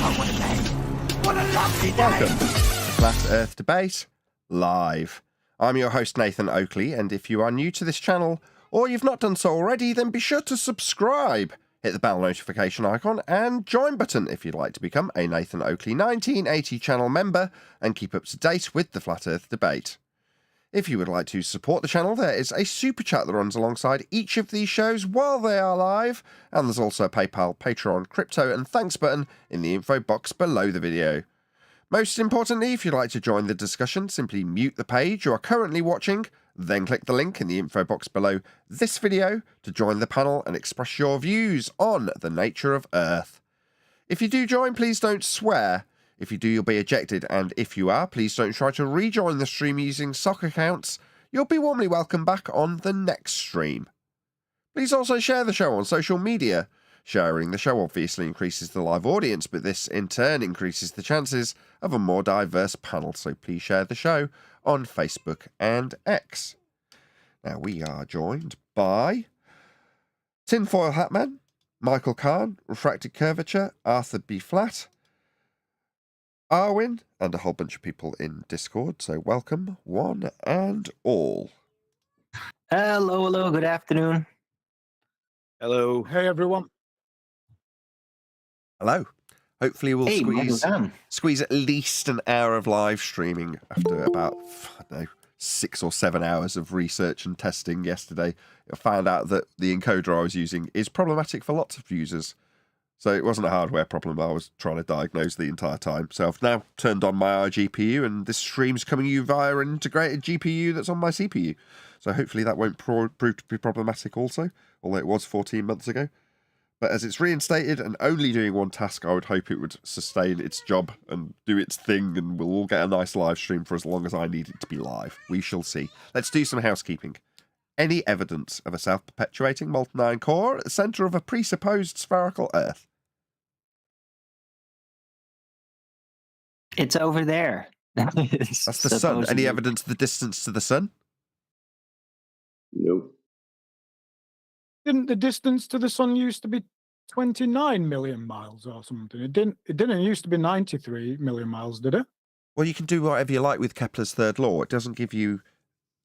Welcome to Flat Earth Debate Live. I'm your host Nathan Oakley, and if you are new to this channel, or you've not done so already, then be sure to subscribe. Hit the bell notification icon and join button if you'd like to become a Nathan Oakley 1980 channel member and keep up to date with the Flat Earth Debate. If you would like to support the channel, there is a super chat that runs alongside each of these shows while they are live, and there's also a PayPal, Patreon, crypto and thanks button in the info box below the video. Most importantly, if you'd like to join the discussion, simply mute the page you are currently watching, then click the link in the info box below this video to join the panel and express your views on the nature of Earth. If you do join, please don't swear. If you do, you'll be ejected, and if you are, please don't try to rejoin the stream using sock accounts. You'll be warmly welcome back on the next stream. Please also share the show on social media. Sharing the show obviously increases the live audience, but this in turn increases the chances of a more diverse panel, so please share the show on Facebook and X. Now we are joined by Tinfoil Hatman, Michael Kahn, Refracted Curvature, Arthur B. Flat, Arwin, and a whole bunch of people in Discord, so welcome one and all. Hello, good afternoon. Hello. Hey, everyone. Hello. Hopefully we'll Hey, squeeze at least an hour of live streaming after about, I don't know, 6 or 7 hours of research and testing yesterday. I found out that the encoder I was using is problematic for lots of users. So it wasn't a hardware problem I was trying to diagnose the entire time. So I've now turned on my iGPU, and this stream's coming you via an integrated GPU that's on my CPU. So hopefully that won't prove to be problematic also, although it was 14 months ago. But as it's reinstated and only doing one task, I would hope it would sustain its job and do its thing, and we'll all get a nice live stream for as long as I need it to be live. We shall see. Let's do some housekeeping. Any evidence of a self-perpetuating molten iron core at the centre of a presupposed spherical Earth? It's over there. That's the sun. Any evidence of the distance to the sun? Nope. Didn't the distance to the sun used to be 29 million miles or something? It didn't used to be 93 million miles, did it? Well, you can do whatever you like with Kepler's third law. It doesn't give you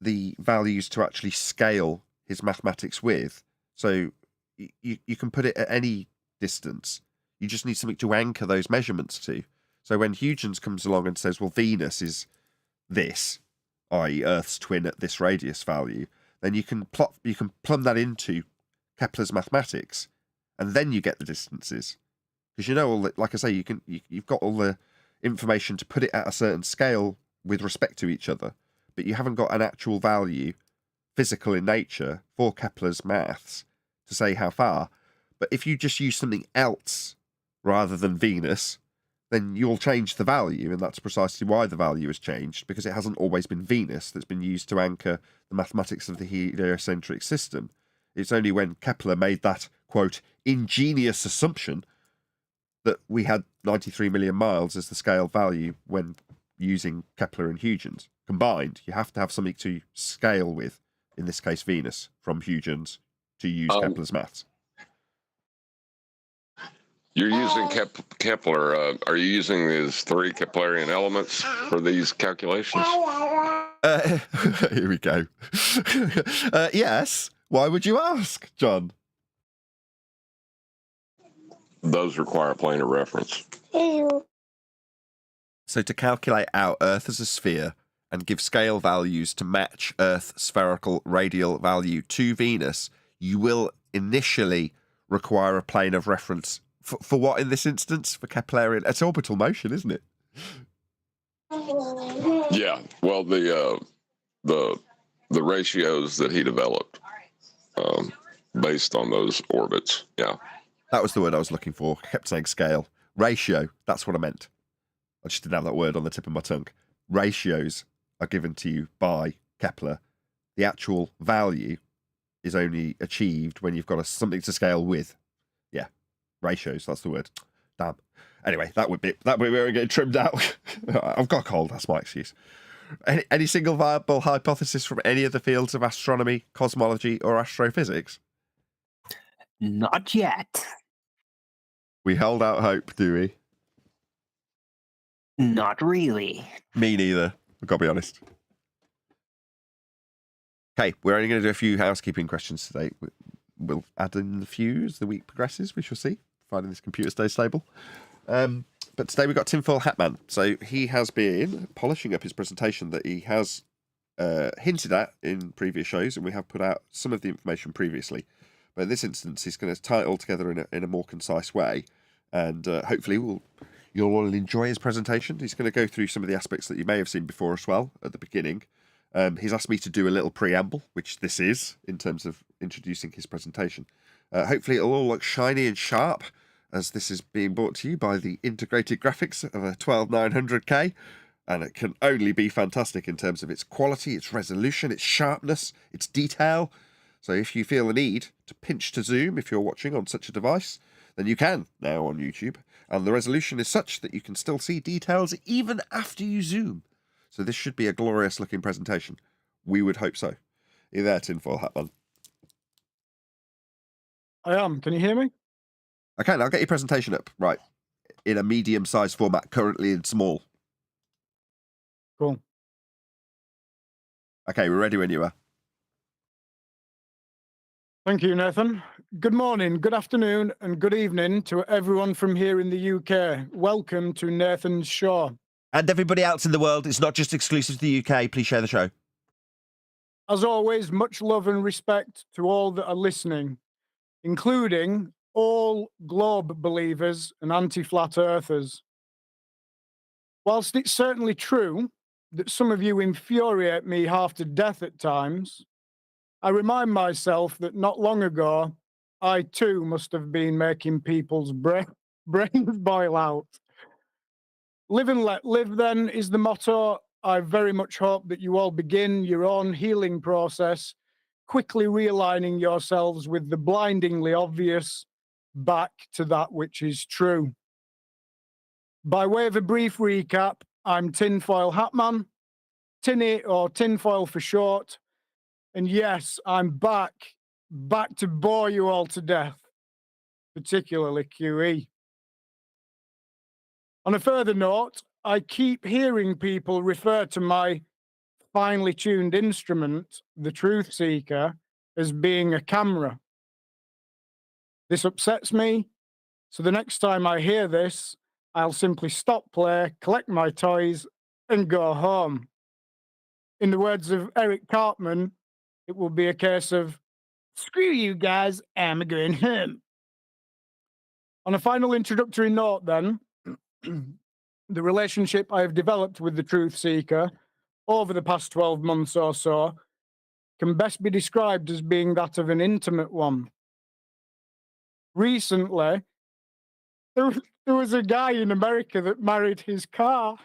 the values to actually scale his mathematics with. So you can put it at any distance. You just need something to anchor those measurements to. So when Huygens comes along and says, well, Venus is this, i.e. Earth's twin at this radius value, then you can plumb that into Kepler's mathematics, and then you get the distances. Because you know, all the, like I say, you've got all the information to put it at a certain scale with respect to each other, but you haven't got an actual value, physical in nature, for Kepler's maths to say how far. But if you just use something else rather than Venus, then you'll change the value, and that's precisely why the value has changed, because it hasn't always been Venus that's been used to anchor the mathematics of the heliocentric system. It's only when Kepler made that, quote, ingenious assumption that we had 93 million miles as the scale value when using Kepler and Huygens. Combined, you have to have something to scale with, in this case Venus, from Huygens, to use Kepler's maths. You're using Kepler. Are you using these 3 Keplerian elements for these calculations? Here we go. Yes. Why would you ask, John? Those require a plane of reference. So to calculate out Earth as a sphere and give scale values to match Earth's spherical radial value to Venus, you will initially require a plane of reference. For what in this instance? For Keplerian? It's orbital motion, isn't it? Yeah. Well, the ratios that he developed based on those orbits. Yeah. That was the word I was looking for. I kept saying scale. Ratio. That's what I meant. I just didn't have that word on the tip of my tongue. Ratios are given to you by Kepler. The actual value is only achieved when you've got something to scale with. Yeah. Ratios, that's the word. Damn. Anyway, that would be we were getting trimmed out. I've got a cold, that's my excuse. Any single viable hypothesis from any of the fields of astronomy, cosmology, or astrophysics? Not yet. We held out hope, do we? Not really. Me neither. I've got to be honest. Okay, we're only going to do a few housekeeping questions today. We'll add in the few as the week progresses. We shall see, providing this computer stays stable. But today we've got Tinfoil Hatman. So he has been polishing up his presentation that he has hinted at in previous shows, and we have put out some of the information previously. But in this instance, he's going to tie it all together in a more concise way, and hopefully you'll all enjoy his presentation. He's going to go through some of the aspects that you may have seen before as well at the beginning. He's asked me to do a little preamble, which this is, in terms of introducing his presentation. Hopefully it'll all look shiny and sharp, as this is being brought to you by the integrated graphics of a 12900K, and it can only be fantastic in terms of its quality, its resolution, its sharpness, its detail. So if you feel the need to pinch to zoom if you're watching on such a device, then you can now on YouTube, and the resolution is such that you can still see details even after you zoom. So this should be a glorious looking presentation. We would hope so. Are you there, Tinfoil Hatman? I am. Can you hear me? Okay, I'll get your presentation up. Right. In a medium-sized format, currently in small. Cool. Okay, we're ready when you are. Thank you, Nathan. Good morning, good afternoon, and good evening to everyone from here in the UK. Welcome to Nathan's show. And everybody else in the world, it's not just exclusive to the UK. Please share the show. As always, much love and respect to all that are listening, including all globe believers and anti-flat earthers. Whilst it's certainly true that some of you infuriate me half to death at times, I remind myself that not long ago, I too must have been making people's brains boil out. Live and let live, then, is the motto. I very much hope that you all begin your own healing process, quickly realigning yourselves with the blindingly obvious back to that which is true. By way of a brief recap, I'm Tinfoil Hatman, Tinny or Tinfoil for short, and yes, I'm back to bore you all to death, particularly QE. On a further note, I keep hearing people refer to my finely tuned instrument, the Truth Seeker, as being a camera. This upsets me, so the next time I hear this, I'll simply stop play, collect my toys, and go home. In the words of Eric Cartman, it will be a case of, screw you guys, I'm going home. On a final introductory note then, the relationship I have developed with the Truth Seeker over the past 12 months or so can best be described as being that of an intimate one. Recently, there was a guy in America that married his car.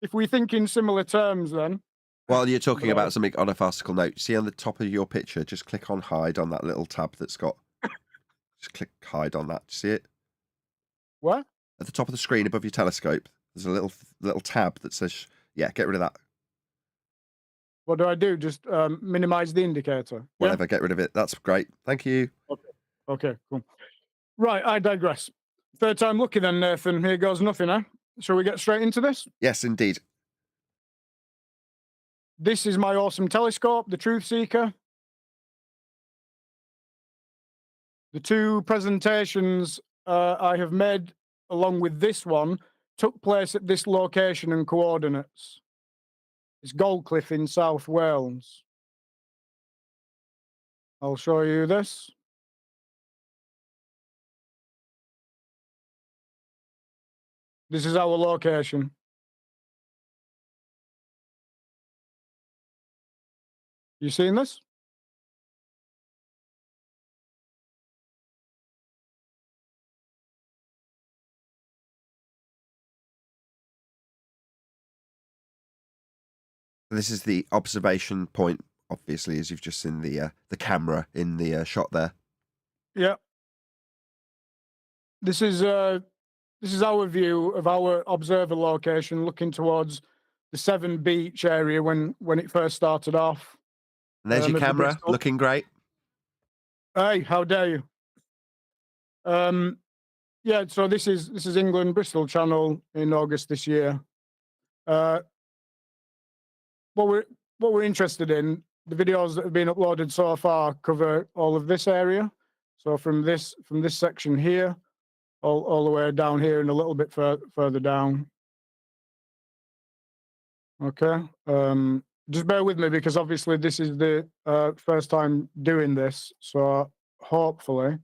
If we think in similar terms then. While you're talking about something on a farcical note, see on the top of your picture, just click on hide on that little tab that's got... Just click hide on that. See it? What? At the top of the screen above your telescope, there's a little tab that says, yeah, get rid of that. What do I do? Just minimize the indicator? Whatever, get rid of it. That's great. Thank you. Okay, cool. Right, I digress. Third time lucky then, Nathan. Here goes nothing, eh? Shall we get straight into this? Yes, indeed. This is my awesome telescope, the Truth Seeker. The two presentations I have made along with this one took place at this location and coordinates. It's Goldcliff in South Wales. I'll show you this. This is our location. You seen this? This is the observation point, obviously, as you've just seen the camera in the shot there. Yeah. This is our view of our observer location, looking towards the Severn Beach area when it first started off. And there's your camera, looking great. Hey, how dare you? yeah, so this is England Bristol Channel in August this year. What we're interested in, the videos that have been uploaded so far cover all of this area. So from this section here, all the way down here and a little bit further down. Okay. Just bear with me because obviously this is the first time doing this. So hopefully.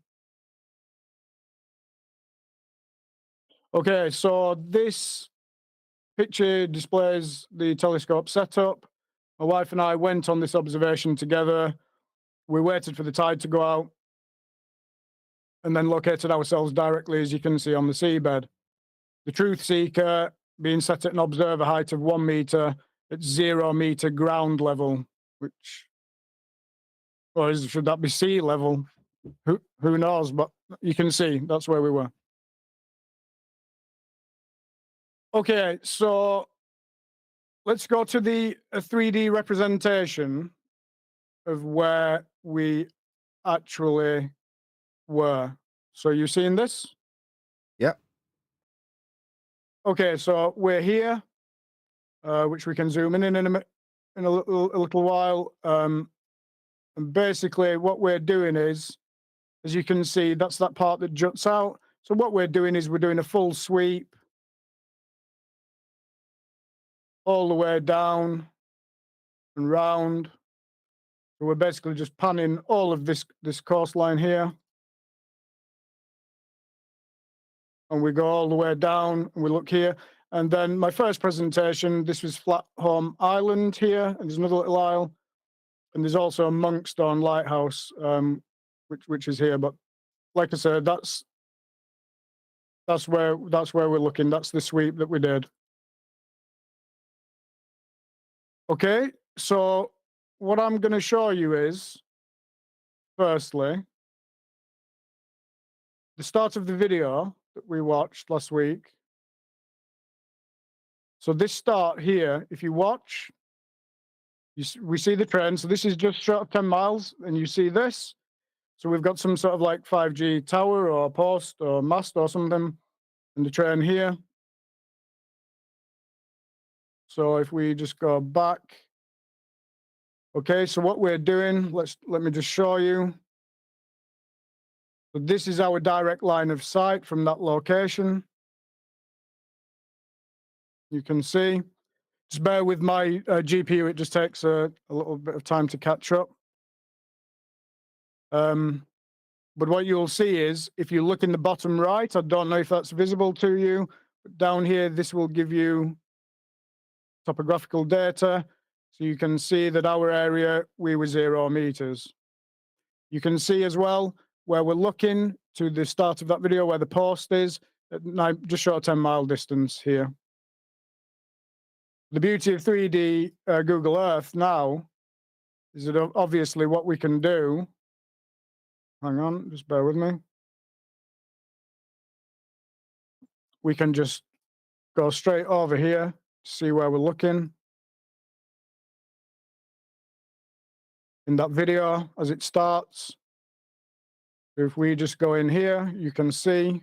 Okay, so this picture displays the telescope setup. My wife and I went on this observation together. We waited for the tide to go out and then located ourselves directly, as you can see, on the seabed. The truth seeker being set at an observer height of 1 meter at 0 meter ground level, which, or should that be sea level? Who knows? But you can see that's where we were. Okay, so let's go to the 3D representation of where we actually were. So you seeing this? Yep. Okay, so we're here, which we can zoom in a little while. And basically, what we're doing is, as you can see, that's that part that juts out. So what we're doing is we're doing a full sweep all the way down and round. So we're basically just panning all of this coastline here. And we go all the way down and we look here. And then my first presentation, this was Flatholm Island here, and there's another little isle. And there's also a Monkstone Lighthouse, which is here. But like I said, that's where we're looking. That's the sweep that we did. Okay, so what I'm going to show you is, firstly, the start of the video that we watched last week. So this start here, if you watch, we see the train. So this is just short of 10 miles, and you see this. So we've got some sort of like 5G tower or post or mast or something, and the train here. So if we just go back. Okay, so what we're doing, let me just show you. So this is our direct line of sight from that location. You can see. Just bear with my GPU, it just takes a little bit of time to catch up. But what you'll see is, if you look in the bottom right, I don't know if that's visible to you, but down here, this will give you topographical data. So you can see that our area, we were 0 meters. You can see as well where we're looking to the start of that video, where the post is, at just short of 10-mile distance here. The beauty of 3D Google Earth now is that obviously what we can do, hang on, just bear with me. We can just go straight over here, see where we're looking. In that video as it starts. If we just go in here, you can see.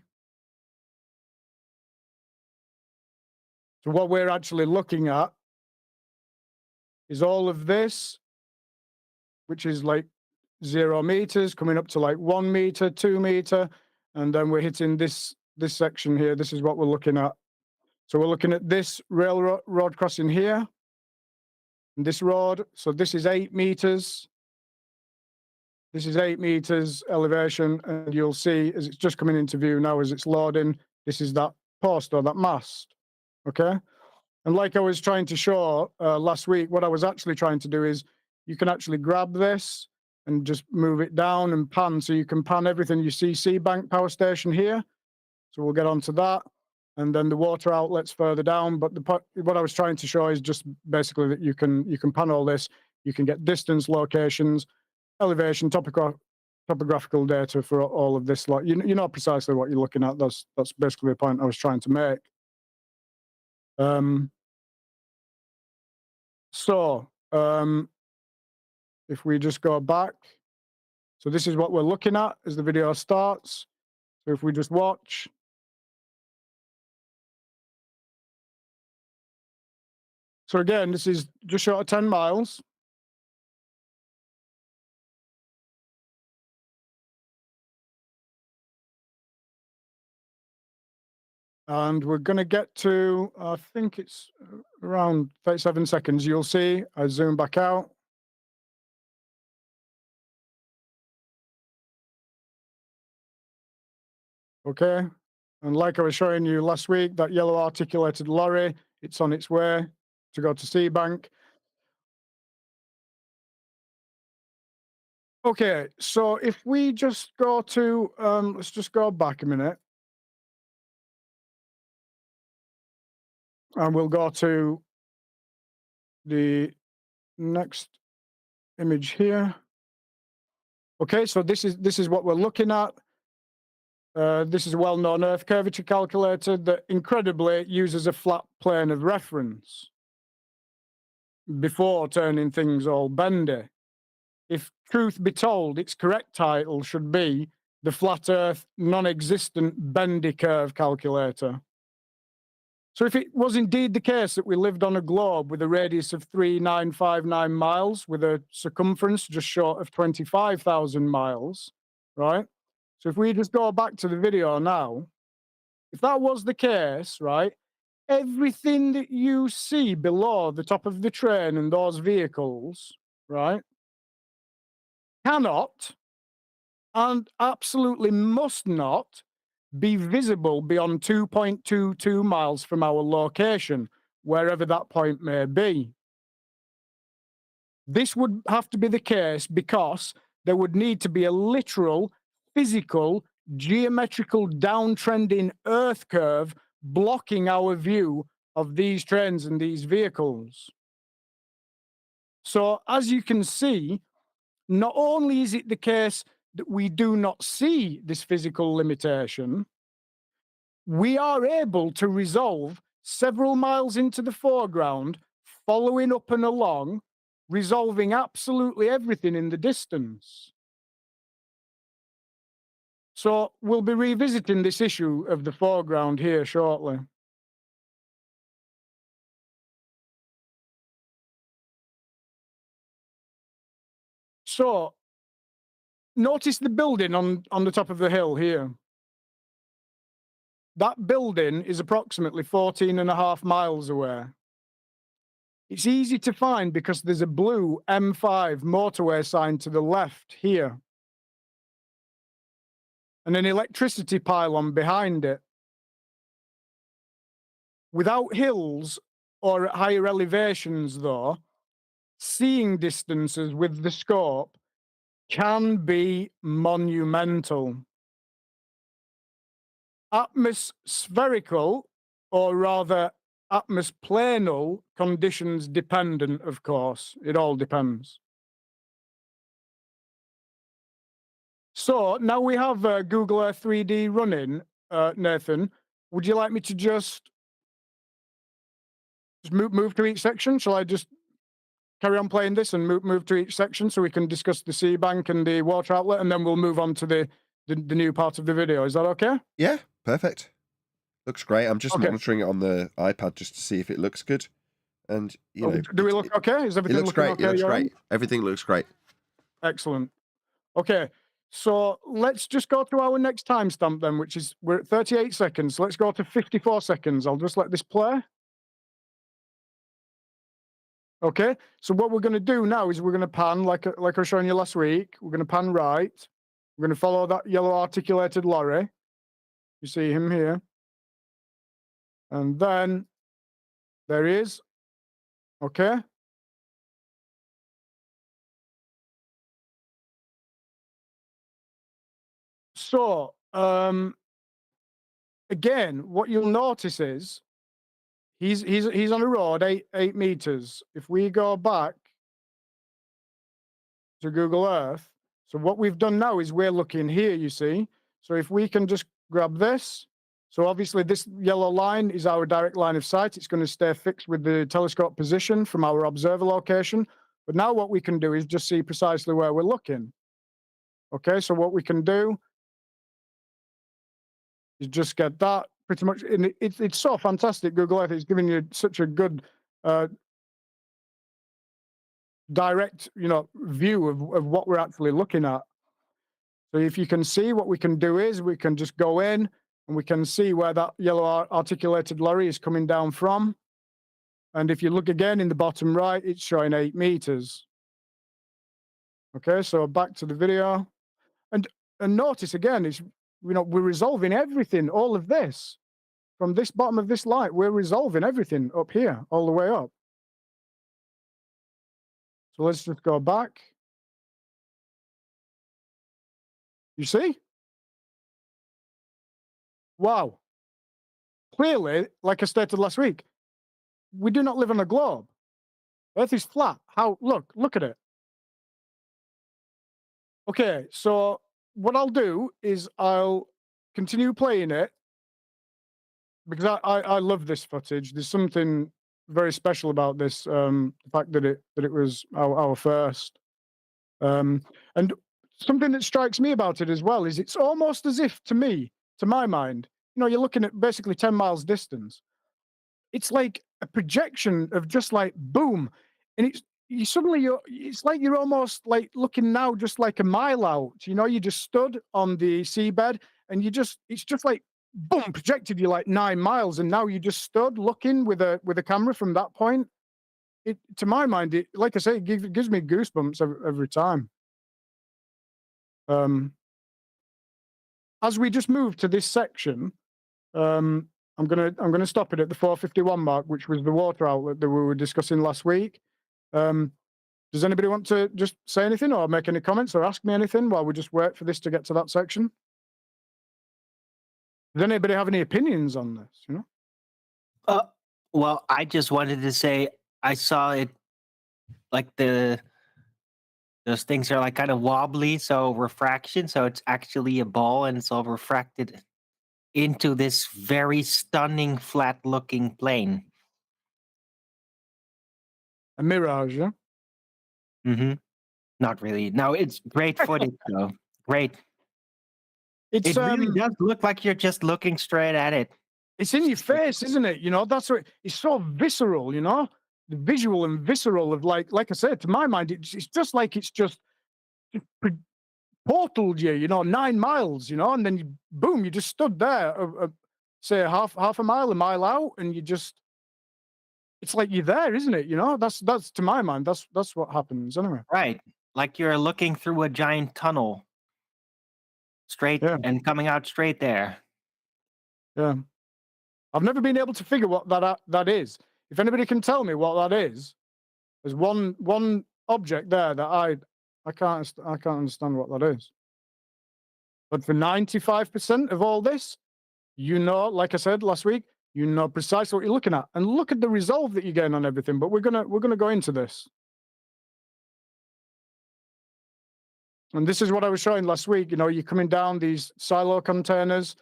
So what we're actually looking at is all of this, which is like 0 meters, coming up to like 1 meter, 2 meter, and then we're hitting this section here. This is what we're looking at. So we're looking at this railroad crossing here, and this road. So this is 8 meters. This is 8 meters elevation, and you'll see as it's just coming into view now as it's loading, this is that post or that mast, okay? And like I was trying to show last week, what I was actually trying to do is you can actually grab this and just move it down and pan, so you can pan everything. You see Seabank Power Station here, so we'll get onto that, and then the water outlets further down. But what I was trying to show is just basically that you can pan all this, you can get distance, locations, elevation, topographical data for all of this. Like you know precisely what you're looking at. That's basically the point I was trying to make. If we just go back, so this is what we're looking at as the video starts. So if we just watch, So again, this is just short of 10 miles. And we're going to get to, I think it's around 37 seconds. You'll see, I zoom back out. Okay. And like I was showing you last week, that yellow articulated lorry, it's on its way to go to Seabank. Okay, so if we just go to, let's just go back a minute. And we'll go to the next image here. Okay, so this is what we're looking at. This is a well-known Earth curvature calculator that incredibly uses a flat plane of reference before turning things all bendy. If truth be told, its correct title should be the Flat Earth Non-Existent Bendy Curve Calculator. So if it was indeed the case that we lived on a globe with a radius of 3,959 miles with a circumference just short of 25,000 miles, right? So if we just go back to the video now, if that was the case, right, everything that you see below the top of the train and those vehicles, right, cannot and absolutely must not be visible beyond 2.22 miles from our location, wherever that point may be. This would have to be the case because there would need to be a literal, physical, geometrical downtrending Earth curve blocking our view of these trains and these vehicles. So, as you can see, not only is it the case that we do not see this physical limitation, we are able to resolve several miles into the foreground, following up and along, resolving absolutely everything in the distance. So we'll be revisiting this issue of the foreground here shortly. So notice the building on the top of the hill here. That building is approximately 14.5 miles away. It's easy to find because there's a blue M5 motorway sign to the left here, and an electricity pylon behind it. Without hills or at higher elevations, though, seeing distances with the scope can be monumental. Atmospherical, or rather atmosplanal, conditions dependent, of course. It all depends. So now we have Google Earth 3D running, Nathan. Would you like me to just move to each section? Shall I just carry on playing this and move to each section so we can discuss the sea bank and the water outlet, and then we'll move on to the new part of the video. Is that okay? Yeah, perfect. Looks great. I'm just Okay. monitoring it on the iPad just to see if it looks good. And you know, Do we look okay? Is it everything looks looking great. okay? It looks your great. end? Everything looks great. Excellent. Okay, so let's just go to our next timestamp then, which is we're at 38 seconds. So let's go to 54 seconds. I'll just let this play. Okay, so what we're going to do now is we're going to pan, like I was showing you last week. We're going to pan right. We're going to follow that yellow articulated lorry. You see him here. And then there he is. Okay. So, again, what you'll notice is he's on a road 8 meters. If we go back to Google Earth, so what we've done now is we're looking here, you see. So if we can just grab this, so obviously this yellow line is our direct line of sight. It's going to stay fixed with the telescope position from our observer location. But now what we can do is just see precisely where we're looking. Okay, so what we can do is just get that pretty much. And it's so fantastic. Google Earth is giving you such a good direct, view of what we're actually looking at. So if you can see, what we can do is we can just go in and we can see where that yellow articulated lorry is coming down from. And if you look again in the bottom right, it's showing 8 meters. Okay, so back to the video. And notice again, we're resolving everything, all of this. From this bottom of this light, we're resolving everything up here, all the way up. So let's just go back. You see? Wow. Clearly, like I stated last week, we do not live on a globe. Earth is flat. Look at it. Okay, so what I'll do is I'll continue playing it because I love this footage. There's something very special about this, the fact that it was our first. And something that strikes me about it as well is it's almost as if, to my mind, you're looking at basically 10 miles distance. It's like a projection of just like boom, and it's like you're almost like looking now just like a mile out. You just stood on the seabed and it's just like boom, projected you like 9 miles, and now you just stood looking with a camera from that point. To my mind, like I say, it gives me goosebumps every time. As we just move to this section, I'm gonna stop it at the 451 mark, which was the water outlet that we were discussing last week. Does anybody want to just say anything or make any comments or ask me anything while we just wait for this to get to that section? Does anybody have any opinions on this? Well, I just wanted to say I saw it like those things are like kind of wobbly, so refraction, so it's actually a ball and it's all refracted into this very stunning flat looking plane. A mirage, yeah? Mm-hmm. Not really. No, it's great footage though. Great. It really does look like you're just looking straight at it. It's in your face, isn't it? That's what it's so visceral, the visual and visceral of like I said, to my mind, it's just like it's just portaled you, 9 miles, and then boom, you just stood there, say half a mile out, and it's like you're there, isn't it? That's to my mind, that's what happens anyway. Right, like you're looking through a giant tunnel, straight and coming out straight there. Yeah, I've never been able to figure what that is. If anybody can tell me what that is, there's one object there that I can't understand what that is. But for 95% of all this, like I said last week, precisely what you're looking at, and look at the resolve that you're getting on everything. But we're gonna go into this, and this is what I was showing last week. You're coming down these silo containers.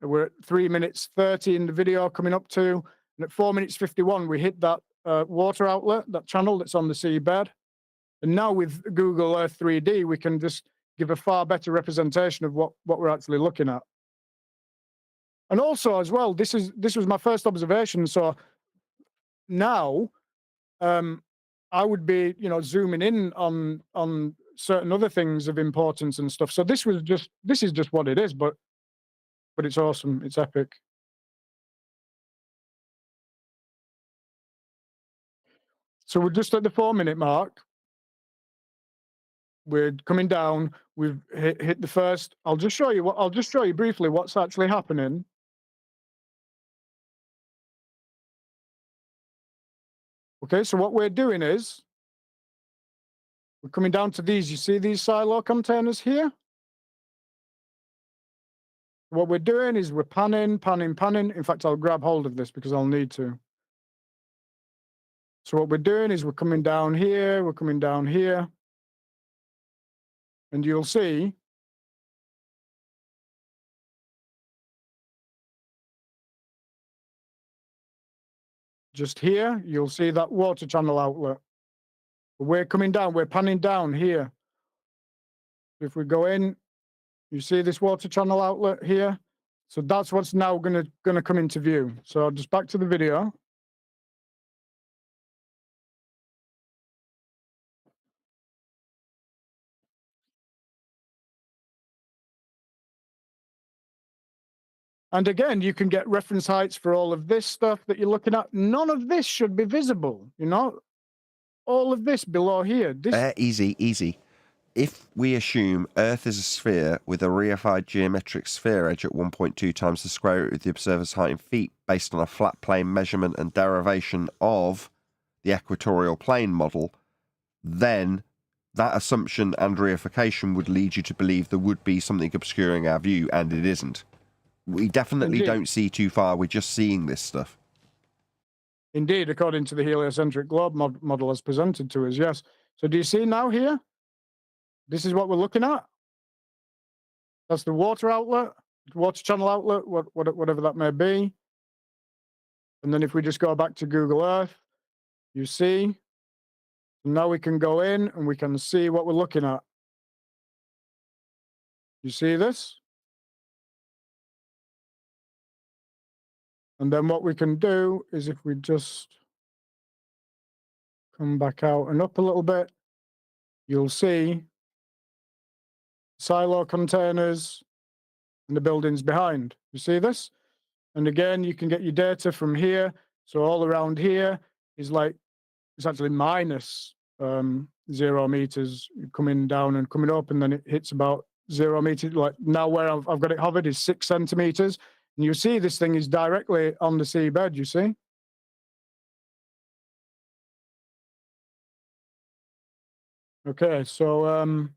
We're at 3 minutes 30 in the video coming up to, and at 4 minutes 51 we hit that water outlet, that channel that's on the seabed. And now with Google Earth 3D, we can just give a far better representation of what we're actually looking at. And also as well, this was my first observation. So now I would be, zooming in on certain other things of importance and stuff. So this is just what it is, but it's awesome. It's epic. So we're just at the 4 minute mark. We're coming down. We've hit the first. I'll just show you briefly what's actually happening. Okay, so what we're doing is we're coming down to these. You see these silo containers here? What we're doing is we're panning. In fact, I'll grab hold of this because I'll need to. So what we're doing is we're coming down here. And you'll see just here, you'll see that water channel outlet. We're coming down, we're panning down here. If we go in, you see this water channel outlet here. So that's what's now gonna come into view. So just back to the video. And again, you can get reference heights for all of this stuff that you're looking at. None of this should be visible, you know? All of this below here. This Easy. If we assume Earth is a sphere with a reified geometric sphere edge at 1.2 times the square root of the observer's height in feet, based on a flat plane measurement and derivation of the equatorial plane model, then that assumption and reification would lead you to believe there would be something obscuring our view, and it isn't. We definitely Indeed. don't see too far. We're just seeing this stuff. Indeed, according to the heliocentric globe model as presented to us, yes. So do you see now here? This is what we're looking at. That's the water outlet, water channel outlet, whatever that may be. And then if we just go back to Google Earth, you see, now we can go in and we can see what we're looking at. You see this? And then what we can do is if we just come back out and up a little bit, you'll see silo containers and the buildings behind. You see this? And again, you can get your data from here. So all around here is like, it's actually minus 0 meters coming down and coming up, and then it hits about 0 meters. Like now where I've got it hovered is 6 centimeters. And you see this thing is directly on the seabed, you see? Okay, so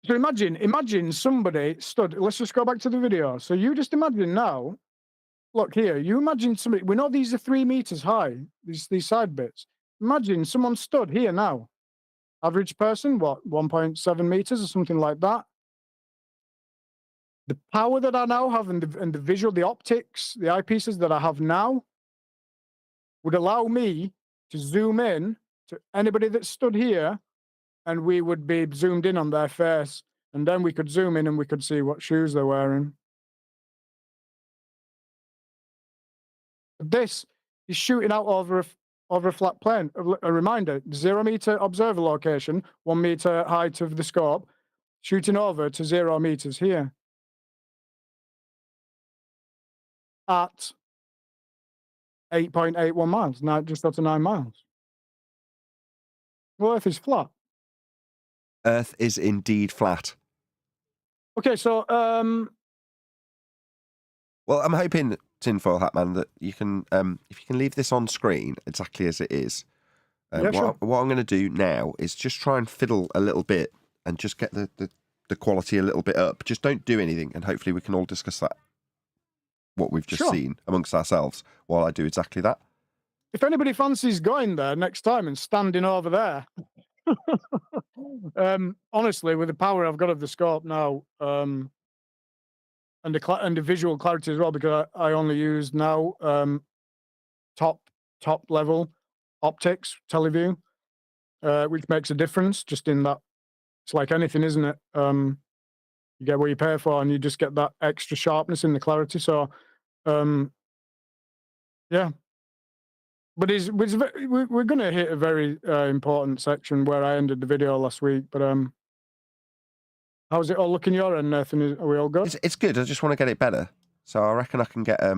so imagine somebody stood, let's just go back to the video. So you just imagine now, look here, you imagine somebody, we know these are 3 meters high, these side bits. Imagine someone stood here now. Average person, what, 1.7 meters or something like that. The power that I now have and the visual, the optics, the eyepieces that I have now would allow me to zoom in to anybody that stood here, and we would be zoomed in on their face, and then we could zoom in and we could see what shoes they're wearing. This is shooting out over a flat plane. A reminder, 0 meter observer location, 1 meter height of the scope, shooting over to 0 meters here. At 8.81 miles, now just after 9 miles. Well, Earth is flat. Earth is indeed flat. Okay, so well, I'm hoping, Tinfoil Hatman, that you can, if you can leave this on screen exactly as it is. Yeah, sure. What I'm going to do now is just try and fiddle a little bit and just get the quality a little bit up. Just don't do anything, and hopefully we can all discuss that, what we've just seen amongst ourselves, while I do exactly that. If anybody fancies going there next time and standing over there, honestly, with the power I've got of the scope now, and the visual clarity as well, because I only use now top level optics, teleview, which makes a difference. Just in that, it's like anything, isn't it? You get what you pay for, and you just get that extra sharpness in the clarity. So, yeah. But we're going to hit a very important section where I ended the video last week. But how's it all looking your end, Nathan? Are we all good? It's good. I just want to get it better. So I reckon I can get I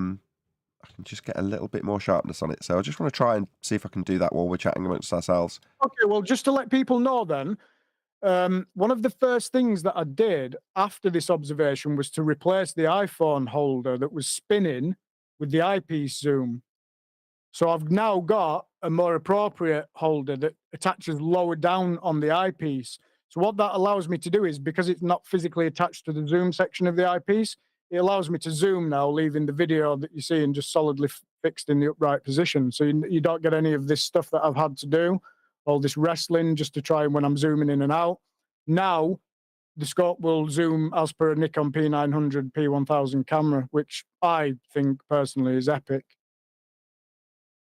can just get a little bit more sharpness on it. So I just want to try and see if I can do that while we're chatting amongst ourselves. Okay, well, just to let people know then, one of the first things that I did after this observation was to replace the iPhone holder that was spinning with the eyepiece zoom. So I've now got a more appropriate holder that attaches lower down on the eyepiece. So what that allows me to do is, because it's not physically attached to the zoom section of the eyepiece, it allows me to zoom now, leaving the video that you see and just solidly fixed in the upright position. So you don't get any of this stuff that I've had to do, all this wrestling just to try when I'm zooming in and out. Now, the scope will zoom as per a Nikon P900 P1000 camera, which I think personally is epic.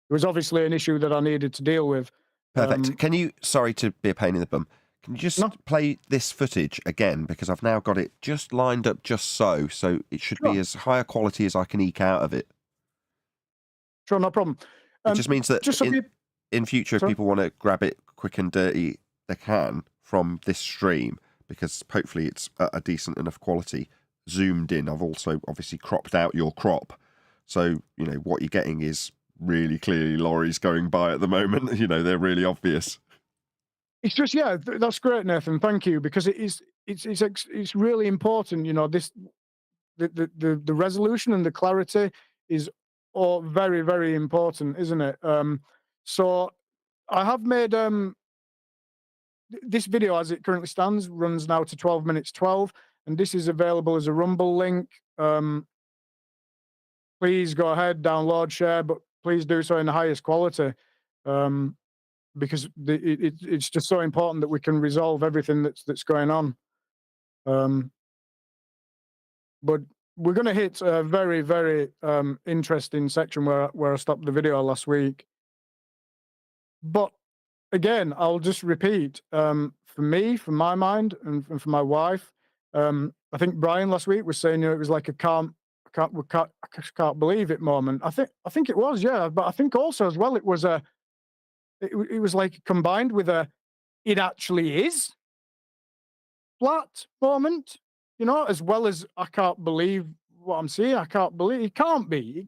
It was obviously an issue that I needed to deal with. Perfect. Can you, sorry to be a pain in the bum, can you just play this footage again? Because I've now got it just lined up just so it should be as high a quality as I can eke out of it. Sure, no problem. It just means that just so in future, if people want to grab it quick and dirty, they can from this stream. because hopefully it's at a decent enough quality. Zoomed in. I've also obviously cropped out your crop. So, you know, what you're getting is really clearly lorries going by at the moment. You know, they're really obvious. It's just, yeah, that's great, Nathan. Thank you, because it's really important. You know, the resolution and the clarity is all very, very important, isn't it? So I have made this video, as it currently stands, runs now to 12 minutes 12, and this is available as a Rumble link. Please go ahead, download, share, but please do so in the highest quality, because it's just so important that we can resolve everything that's going on. But we're going to hit a very, very interesting section where I stopped the video last week. But again, I'll just repeat, for me, for my mind, and for my wife, I think Brian last week was saying, you know, it was like I just can't believe it moment. I think it was, yeah, but I think also as well it was it was like combined with it actually is flat moment, you know, as well as I can't believe what I'm seeing. I can't believe it can't be.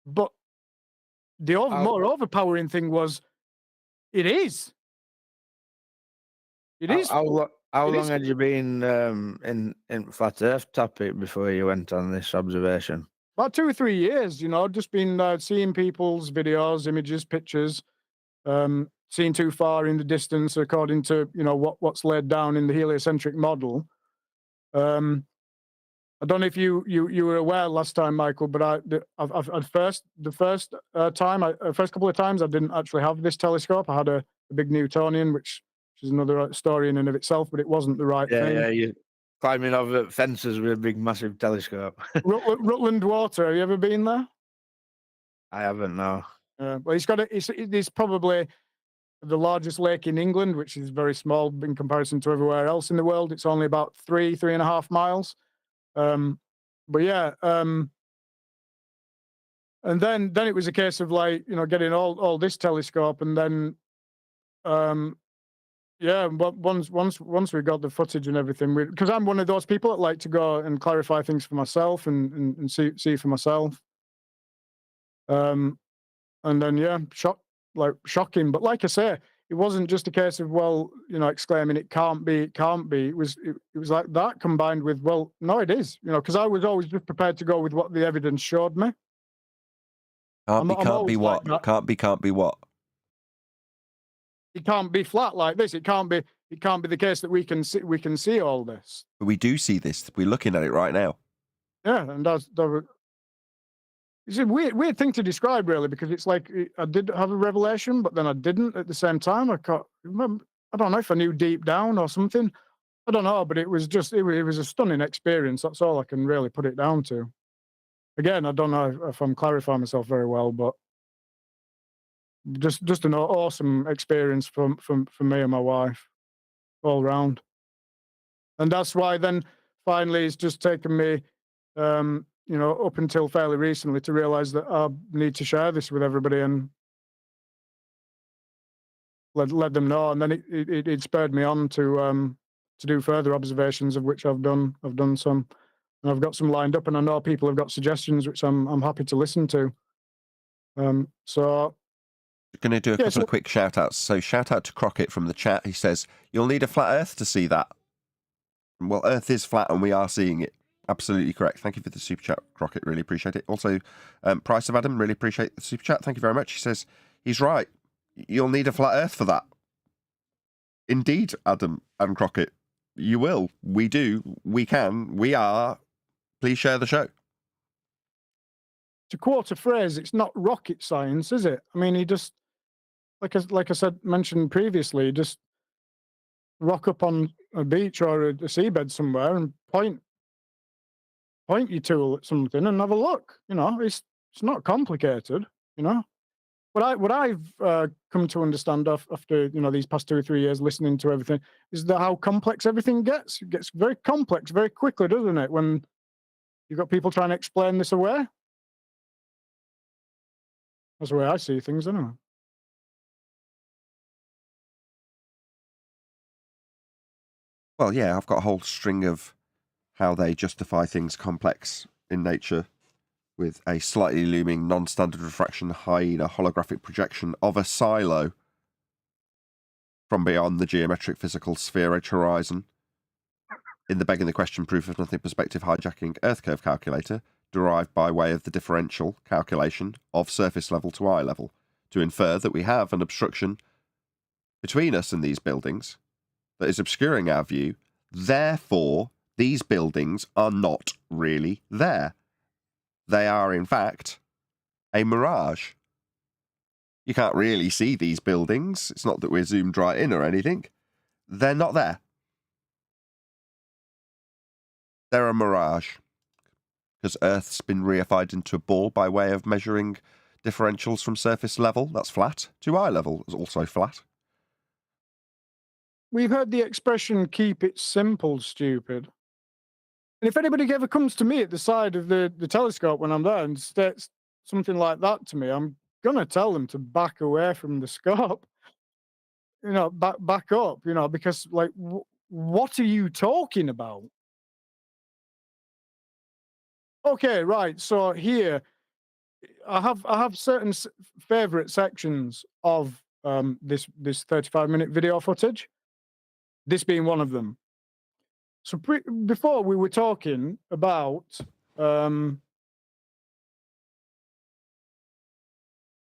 But the more overpowering thing was it is. It is. How It long is. had you been in flat Earth topic before you went on this observation? About 2 or 3 years, you know, just been seeing people's videos, images, pictures, seeing too far in the distance according to, you know, what's laid down in the heliocentric model. I don't know if you were aware last time, Michael, but the first couple of times I didn't actually have this telescope. I had a big Newtonian, which is another story in and of itself, but it wasn't the right thing. Yeah, you climbing over fences with a big, massive telescope. Rutland Water. Have you ever been there? I haven't, no. Well, it's probably the largest lake in England, which is very small in comparison to everywhere else in the world. It's only about 3.5 miles. But yeah, and then it was a case of, like, you know, getting all this telescope, and then yeah, but once we got the footage and everything, because I'm one of those people that like to go and clarify things for myself and see for myself. And then yeah, shocking. But like I say, it wasn't just a case of, well, you know, exclaiming it can't be. It was like that combined with, well, no, it is. You know, because I was always just prepared to go with what the evidence showed me. Can't be always like what? that. Can't be what? It can't be flat like this. It can't be the case that we can see all this. But we do see this. We're looking at it right now. Yeah, and it's a weird thing to describe, really, because it's like I did have a revelation, but then I didn't at the same time. I can't remember. I don't know if I knew deep down or something. I don't know, but it was a stunning experience. That's all I can really put it down to. Again, I don't know if I'm clarifying myself very well, but just an awesome experience for me and my wife all round. And that's why then finally it's just taken me, you know, up until fairly recently to realize that I need to share this with everybody and let them know. And then it spurred me on to do further observations, of which I've done some, and I've got some lined up, and I know people have got suggestions, which I'm happy to listen to. So Going to do a couple of quick shout outs. So shout out to Crockett from the chat. He says, you'll need a flat earth to see that. Well, earth is flat and we are seeing it. Absolutely correct. Thank you for the super chat, Crockett. Really appreciate it. Also, Price of Adam, really appreciate the super chat. Thank you very much. He says, he's right. You'll need a flat earth for that. Indeed, Adam and Crockett. You will. We do. We can. We are. Please share the show. To quote a phrase, it's not rocket science, is it? I mean, he just, like I said, mentioned previously, just rock up on a beach or a seabed somewhere and point your tool at something and have a look. You know, it's not complicated. You know, what I've come to understand after, you know, these past 2 or 3 years listening to everything is that how complex everything gets. It gets very complex very quickly, doesn't it? When you've got people trying to explain this away. That's the way I see things, anyway. Well, yeah, I've got a whole string of how they justify things complex in nature with a slightly looming non-standard refraction hyena holographic projection of a silo from beyond the geometric physical sphere edge horizon. In the begging the question proof of nothing perspective hijacking Earth curve calculator, derived by way of the differential calculation of surface level to eye level, to infer that we have an obstruction between us and these buildings that is obscuring our view. Therefore, these buildings are not really there. They are, in fact, a mirage. You can't really see these buildings. It's not that we're zoomed right in or anything. They're not there. They're a mirage. Because Earth's been reified into a ball by way of measuring differentials from surface level, that's flat, to eye level, that's also flat. We've heard the expression, keep it simple, stupid. And if anybody ever comes to me at the side of the telescope when I'm there and states something like that to me, I'm going to tell them to back away from the scope. Back up, because, like, what are you talking about? Okay, right. So here, I have certain favorite sections of this 35-minute video footage. This being one of them. So before we were talking about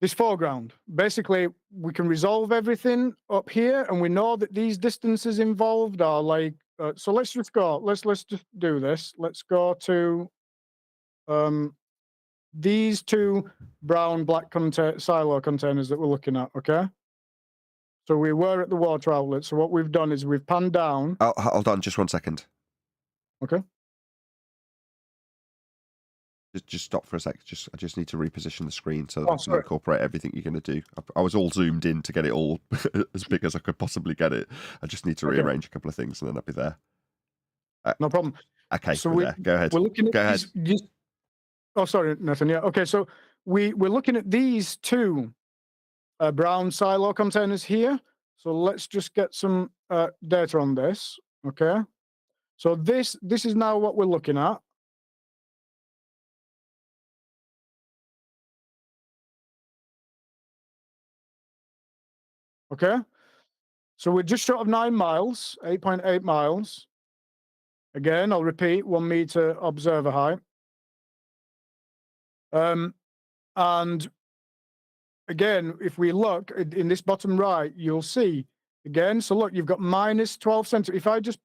this foreground. Basically, we can resolve everything up here, and we know that these distances involved are like. So let's just go. Let's just do this. Let's go to these two brown black silo containers that we're looking at. Okay. So we were at the water outlet. So what we've done is we've panned down. Oh, hold on, just 1 second. Okay. Just stop for a sec. I just need to reposition the screen so that I can Sorry. incorporate everything you're going to do. I was all zoomed in to get it all as big as I could possibly get it. I just need to rearrange a couple of things and then I'll be there. No problem. Okay, So we're there. Go ahead. We're looking at Go ahead. Oh, sorry, Nathan. Yeah. Okay. So we're looking at these two brown silo containers here. So let's just get some data on this. Okay. So this is now what we're looking at. Okay. So we're just short of 9 miles, 8.8 miles. Again, I'll repeat, 1 meter observer height. And again, if we look in this bottom right, you'll see again. So look, you've got minus 12 centimeters.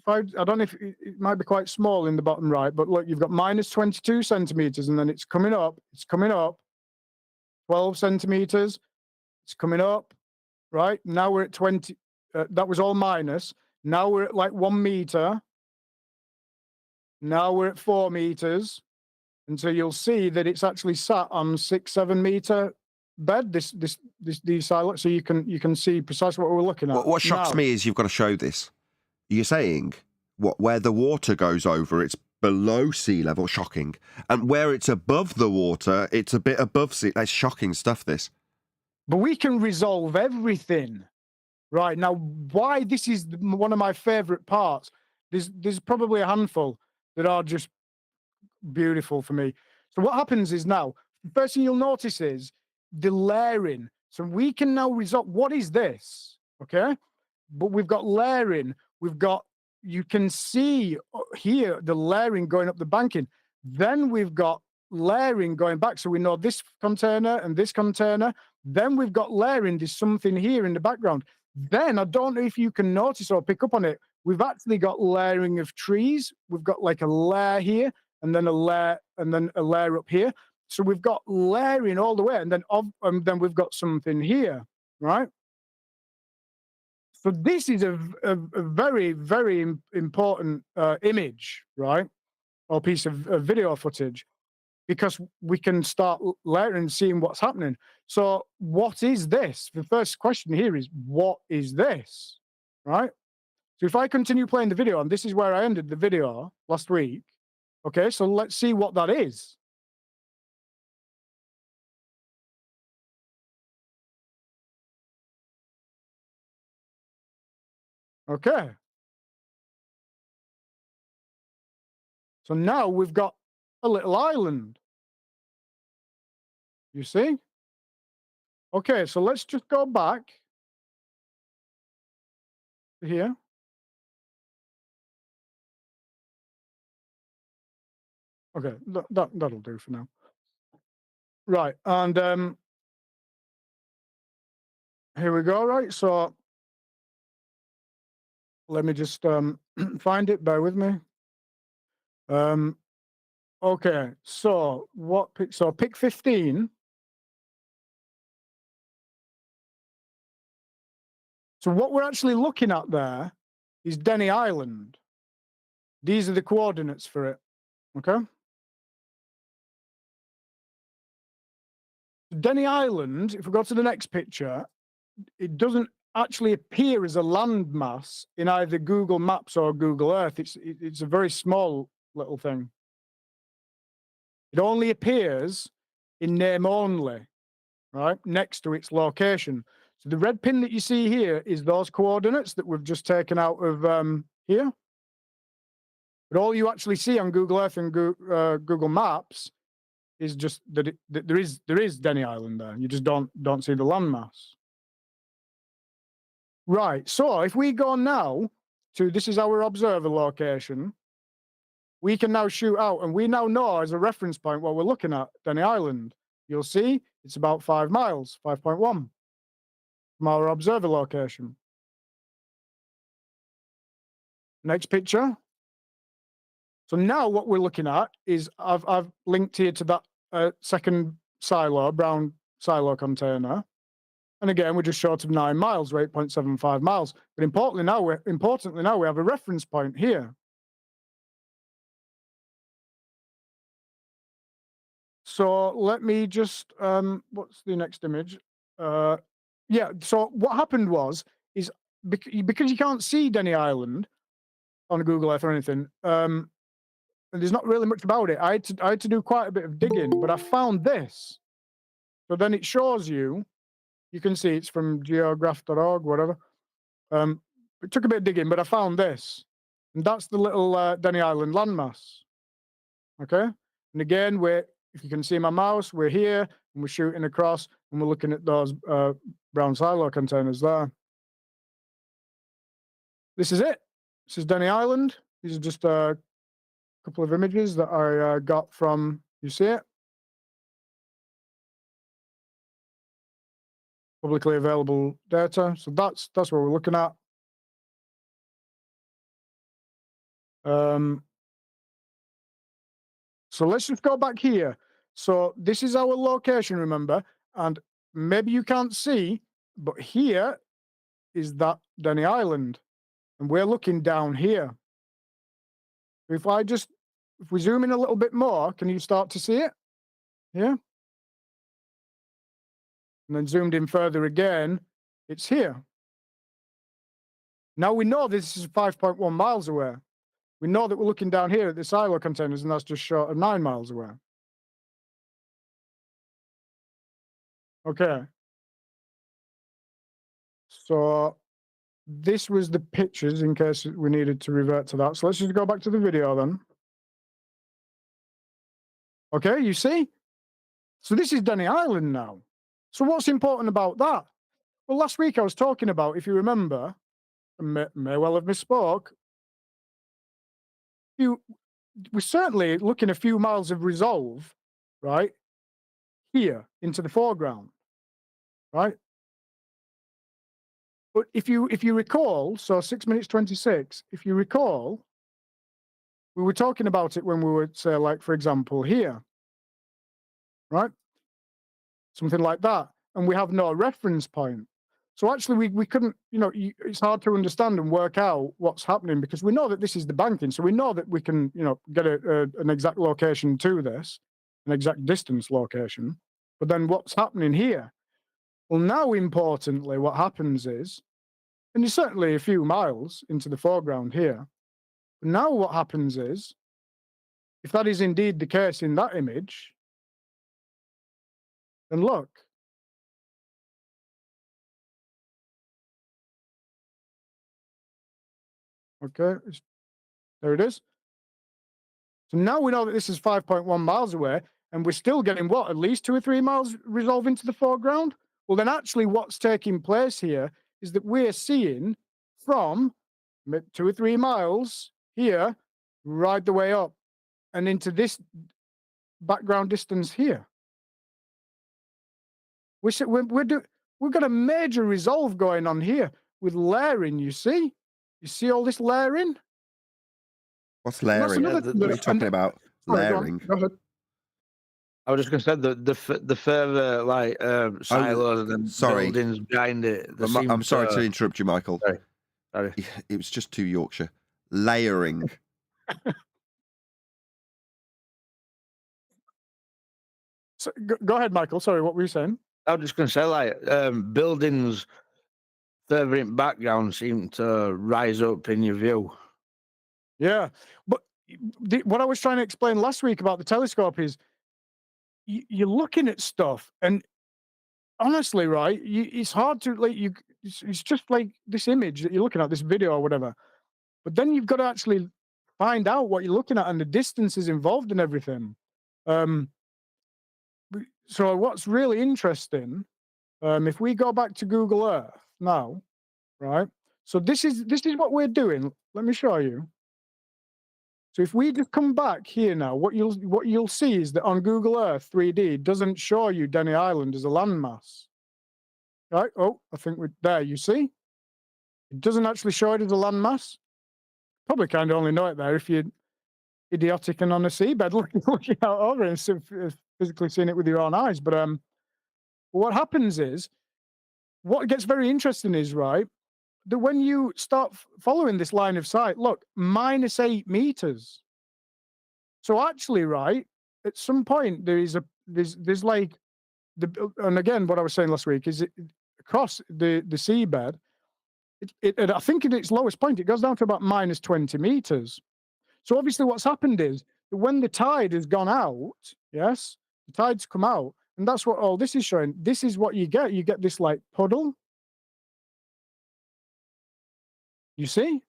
I don't know if it might be quite small in the bottom right, but look, you've got minus 22 centimeters, and then it's coming up. 12 centimeters. It's coming up, right? Now we're at 20. That was all minus. Now we're at like 1 meter. Now we're at 4 meters. And so you'll see that it's actually sat on 6-7 meter bed, these silos, so you can see precisely what we're looking at. What shocks now, me is you've got to show this. You're saying where the water goes over, it's below sea level, shocking. And where it's above the water, it's a bit above sea. That's shocking stuff, this. But we can resolve everything. Right, now, why this is one of my favorite parts, there's probably a handful that are just beautiful for me. So what happens is now, the first thing you'll notice is the layering. So we can now resolve, what is this? Okay, but we've got layering. You can see here the layering going up the banking. Then we've got layering going back. So we know this container and this container. Then we've got layering. There's something here in the background. Then I don't know if you can notice or pick up on it. We've actually got layering of trees. We've got like a layer here, and then a layer, and then a layer up here. So we've got layering all the way, and then we've got something here, right? So this is a very, very important image, right? Or piece of video footage, because we can start layering and seeing what's happening. So what is this? The first question here is, what is this, right? So if I continue playing the video, and this is where I ended the video last week, okay, so let's see what that is. Okay. So now we've got a little island. You see? Okay, so let's just go back to here. Okay, that'll do for now. Right, and here we go. Right, so let me just find it. Bear with me. Okay, so what pick? So pick 15. So what we're actually looking at there is Denny Island. These are the coordinates for it. Okay. Denny Island, if we go to the next picture, it doesn't actually appear as a landmass in either Google Maps or Google Earth. It's a very small little thing. It only appears in name only, right, next to its location. So the red pin that you see here is those coordinates that we've just taken out of here. But all you actually see on Google Earth and Google Maps is just that, that there is Denny Island there. You just don't see the landmass. Right. So if we go now to this is our observer location, we can now shoot out, and we now know as a reference point what we're looking at, Denny Island. You'll see it's about 5 miles, 5.1 from our observer location. Next picture. So now what we're looking at is I've linked here to that second silo, brown silo container. And again, we're just short of 9 miles, or 8.75 miles. But importantly now we have a reference point here. So let me just what's the next image? Yeah. So what happened is because you can't see Denny Island on Google Earth or anything, and there's not really much about it. I had to do quite a bit of digging, but I found this. So then it shows you. You can see it's from geograph.org, whatever. It took a bit of digging, but I found this, and that's the little Denny Island landmass. Okay, and again, if you can see my mouse, we're here, and we're shooting across, and we're looking at those brown silo containers there. This is it. This is Denny Island. These are just a couple of images that I got from. You see it? Publicly available data. So that's what we're looking at. So let's just go back here. So this is our location, remember, and maybe you can't see, but here is that Denny Island, and we're looking down here. If we zoom in a little bit more, can you start to see it? Yeah. And then zoomed in further again, it's here. Now we know this is 5.1 miles away. We know that we're looking down here at the silo containers, and that's just short of 9 miles away. Okay. So this was the pictures in case we needed to revert to that. So let's just go back to the video then. Okay, you see? So this is Denny Island now. So what's important about that? Well, last week I was talking about, if you remember, may well have misspoke. We're certainly looking a few miles of resolve, right? Here into the foreground, right? But if you recall, so 6 minutes 26, if you recall, we were talking about it when we were, say, like, for example, here, right? Something like that. And we have no reference point. So actually, we couldn't, it's hard to understand and work out what's happening because we know that this is the banking. So we know that we can, get an exact location to this, an exact distance location. But then what's happening here? Well, now, importantly, what happens is, and it's certainly a few miles into the foreground here. But now what happens is, if that is indeed the case in that image, then look. Okay, there it is. So now we know that this is 5.1 miles away, and we're still getting what, at least 2 or 3 miles resolve into the foreground? Well, then actually what's taking place here is that we're seeing from 2 or 3 miles here, right the way up and into this background distance here. We've got a major resolve going on here with layering, you see? You see all this layering? What's And that's layering? another- What are you talking about? Sorry, go on, Layering. go ahead. I was just going to say the further like silos and sorry. buildings behind it. they seem I'm sorry to to- interrupt you, Michael. Sorry. It was just too Yorkshire. Layering. So, go ahead, Michael. Sorry, what were you saying? I was just going to say like buildings further in background seem to rise up in your view. Yeah, but what I was trying to explain last week about the telescope is you're looking at stuff, and honestly, right, it's hard to like you. It's just like this image that you're looking at, this video or whatever. But then you've got to actually find out what you're looking at and the distances involved and everything. So what's really interesting, if we go back to Google Earth now, right? So this is what we're doing. Let me show you. So if we just come back here now, what you'll see is that on Google Earth 3D doesn't show you Denny Island as a landmass. Right? Oh, I think we're there. You see, it doesn't actually show it as a landmass. Probably kind of only know it there if you're idiotic and on a seabed looking out over it and physically seeing it with your own eyes. But what happens is, what gets very interesting is, right, that when you start following this line of sight, look, -8 meters. So actually, right, at some point there's like and again, what I was saying last week is across the seabed, I think at its lowest point, it goes down to about -20 meters. So obviously what's happened is that when the tide has gone out, yes, the tide's come out, and that's what all this is showing. This is what you get. You get this like puddle. You see?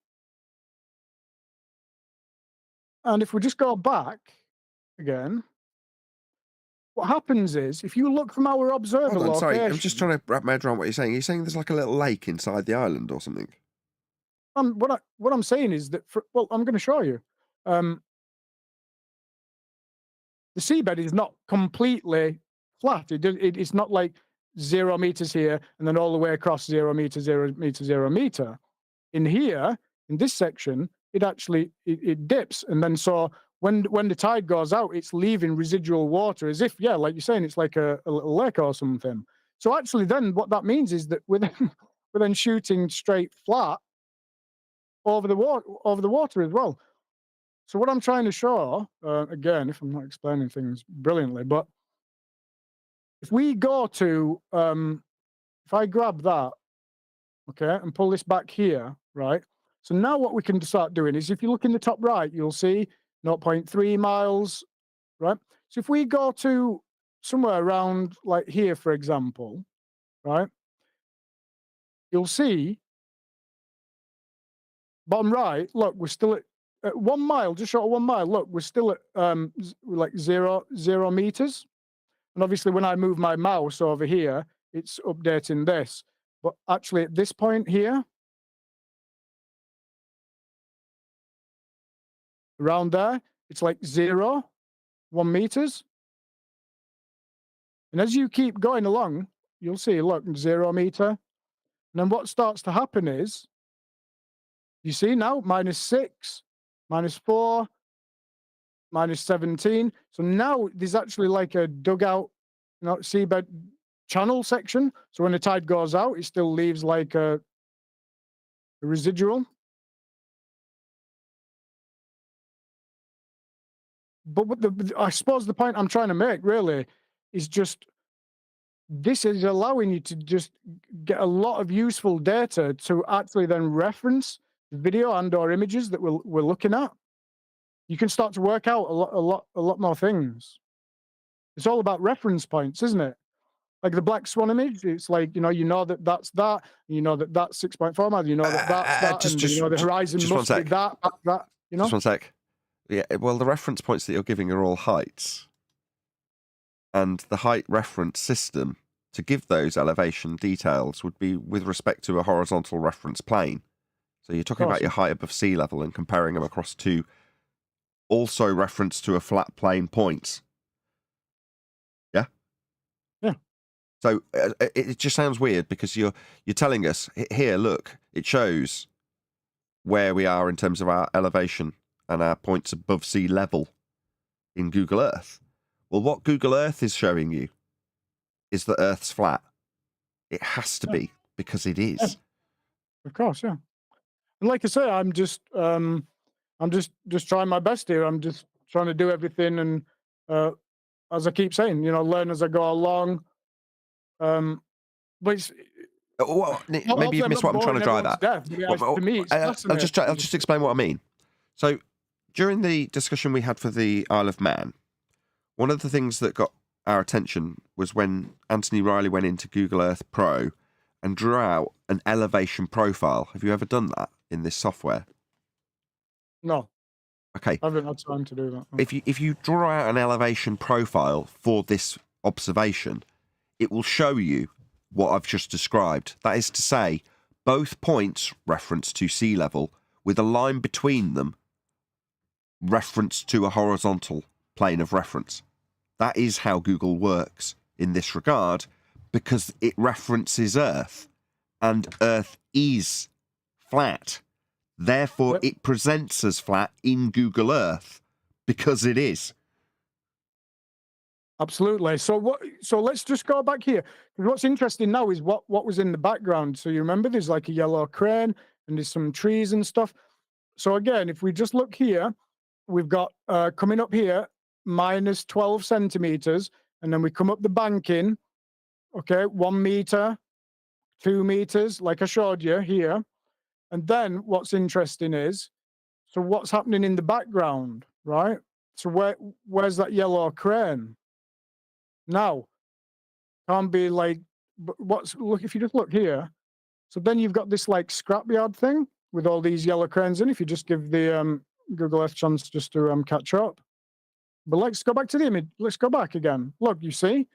And if we just go back again, what happens is if you look from our observer Hold on, location. sorry. I'm just trying to wrap my head around what you're saying. You're saying there's like a little lake inside the island or something? What I'm saying is that I'm going to show you. The seabed is not completely flat. It's not like 0 meters here and then all the way across 0 meter, 0 meter, 0 meter. In here, in this section, it actually it dips, and then so when the tide goes out, it's leaving residual water as if, yeah, like you're saying, it's like a little lake or something. So actually, then what that means is that we're then shooting straight flat over the water as well. So what I'm trying to show, again, if I'm not explaining things brilliantly, but if we go to, if I grab that, okay, and pull this back here, right? So now what we can start doing is if you look in the top right, you'll see 0.3 miles, right? So if we go to somewhere around like here, for example, right? You'll see bottom right, look, we're still at 1 mile, just short of 1 mile. Look, we're still at like zero meters. And obviously when I move my mouse over here, it's updating this. But actually at this point here, around there, it's like 1 meters. And as you keep going along, you'll see, look, 0 meter. And then what starts to happen is, you see now, -6, -4, -17. So now there's actually like a dugout, seabed channel section. So when the tide goes out, it still leaves like a residual. But I suppose the point I'm trying to make really is just this is allowing you to just get a lot of useful data to actually then reference video and/or images that we're looking at. You can start to work out a lot more things. It's all about reference points, isn't it? Like the black swan image, it's like, that's that, that's 6.4 miles, that's that, and the horizon just one must be sec. that. Just one sec. Yeah, well, the reference points that you're giving are all heights. And the height reference system to give those elevation details would be with respect to a horizontal reference plane. So you're talking about your height above sea level and comparing them across two also reference to a flat plane points. Yeah? Yeah. So it just sounds weird because you're telling us, here, look, it shows where we are in terms of our elevation and our points above sea level in Google Earth. Well, what Google Earth is showing you is that Earth's flat. It has to be, because it is. Yeah. Of course, yeah. And like I say, I'm just trying my best here. I'm just trying to do everything, and as I keep saying, learn as I go along. But it's, Well, maybe you've missed what I'm trying to drive at. To me, it's I'll just explain what I mean. So, during the discussion we had for the Isle of Man, one of the things that got our attention was when Anthony Riley went into Google Earth Pro and drew out an elevation profile. Have you ever done that in this software? No. Okay. I haven't had time to do that. No. If you draw out an elevation profile for this observation, it will show you what I've just described. That is to say, both points reference to sea level with a line between them reference to a horizontal plane of reference. That is how Google works in this regard, because it references Earth, and Earth is flat. Therefore, it presents as flat in Google Earth because it is. Absolutely. So let's just go back here. Because what's interesting now is what was in the background. So you remember there's like a yellow crane and there's some trees and stuff. So again, if we just look here, we've got coming up here minus 12 centimeters, and then we come up the banking, okay, 1 meter, 2 meters, like I showed you here. And then what's interesting is, so what's happening in the background, right? So where's that yellow crane? Now, can't be like, look, if you just look here, so then you've got this like scrapyard thing with all these yellow cranes in. If you just give the Google Earth chance just to catch up. But let's go back to the image. Let's go back again. Look, you see?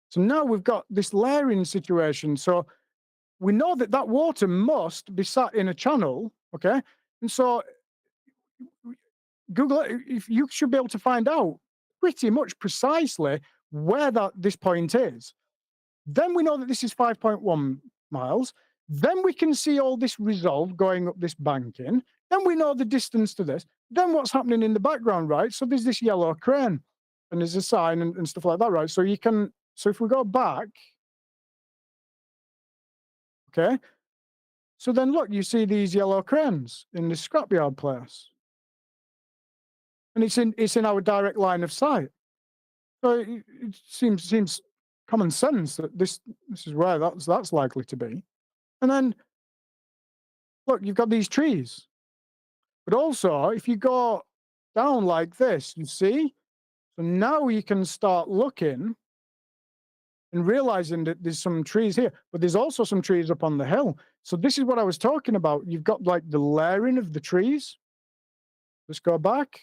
So now we've got this layering situation. So we know that water must be sat in a channel, okay? And so Google, if you should be able to find out pretty much precisely where this point is. Then we know that this is 5.1 miles. Then we can see all this resolve going up this banking. Then we know the distance to this. Then what's happening in the background, right? So there's this yellow crane and there's a sign and stuff like that, right? So if we go back, okay. So then look, you see these yellow cranes in this scrapyard place. And it's in our direct line of sight. So it seems common sense that this is where that's likely to be. And then look, you've got these trees. But also, if you go down like this, you see? So now you can start looking and realizing that there's some trees here, but there's also some trees up on the hill. So this is what I was talking about. You've got like the layering of the trees. Let's go back.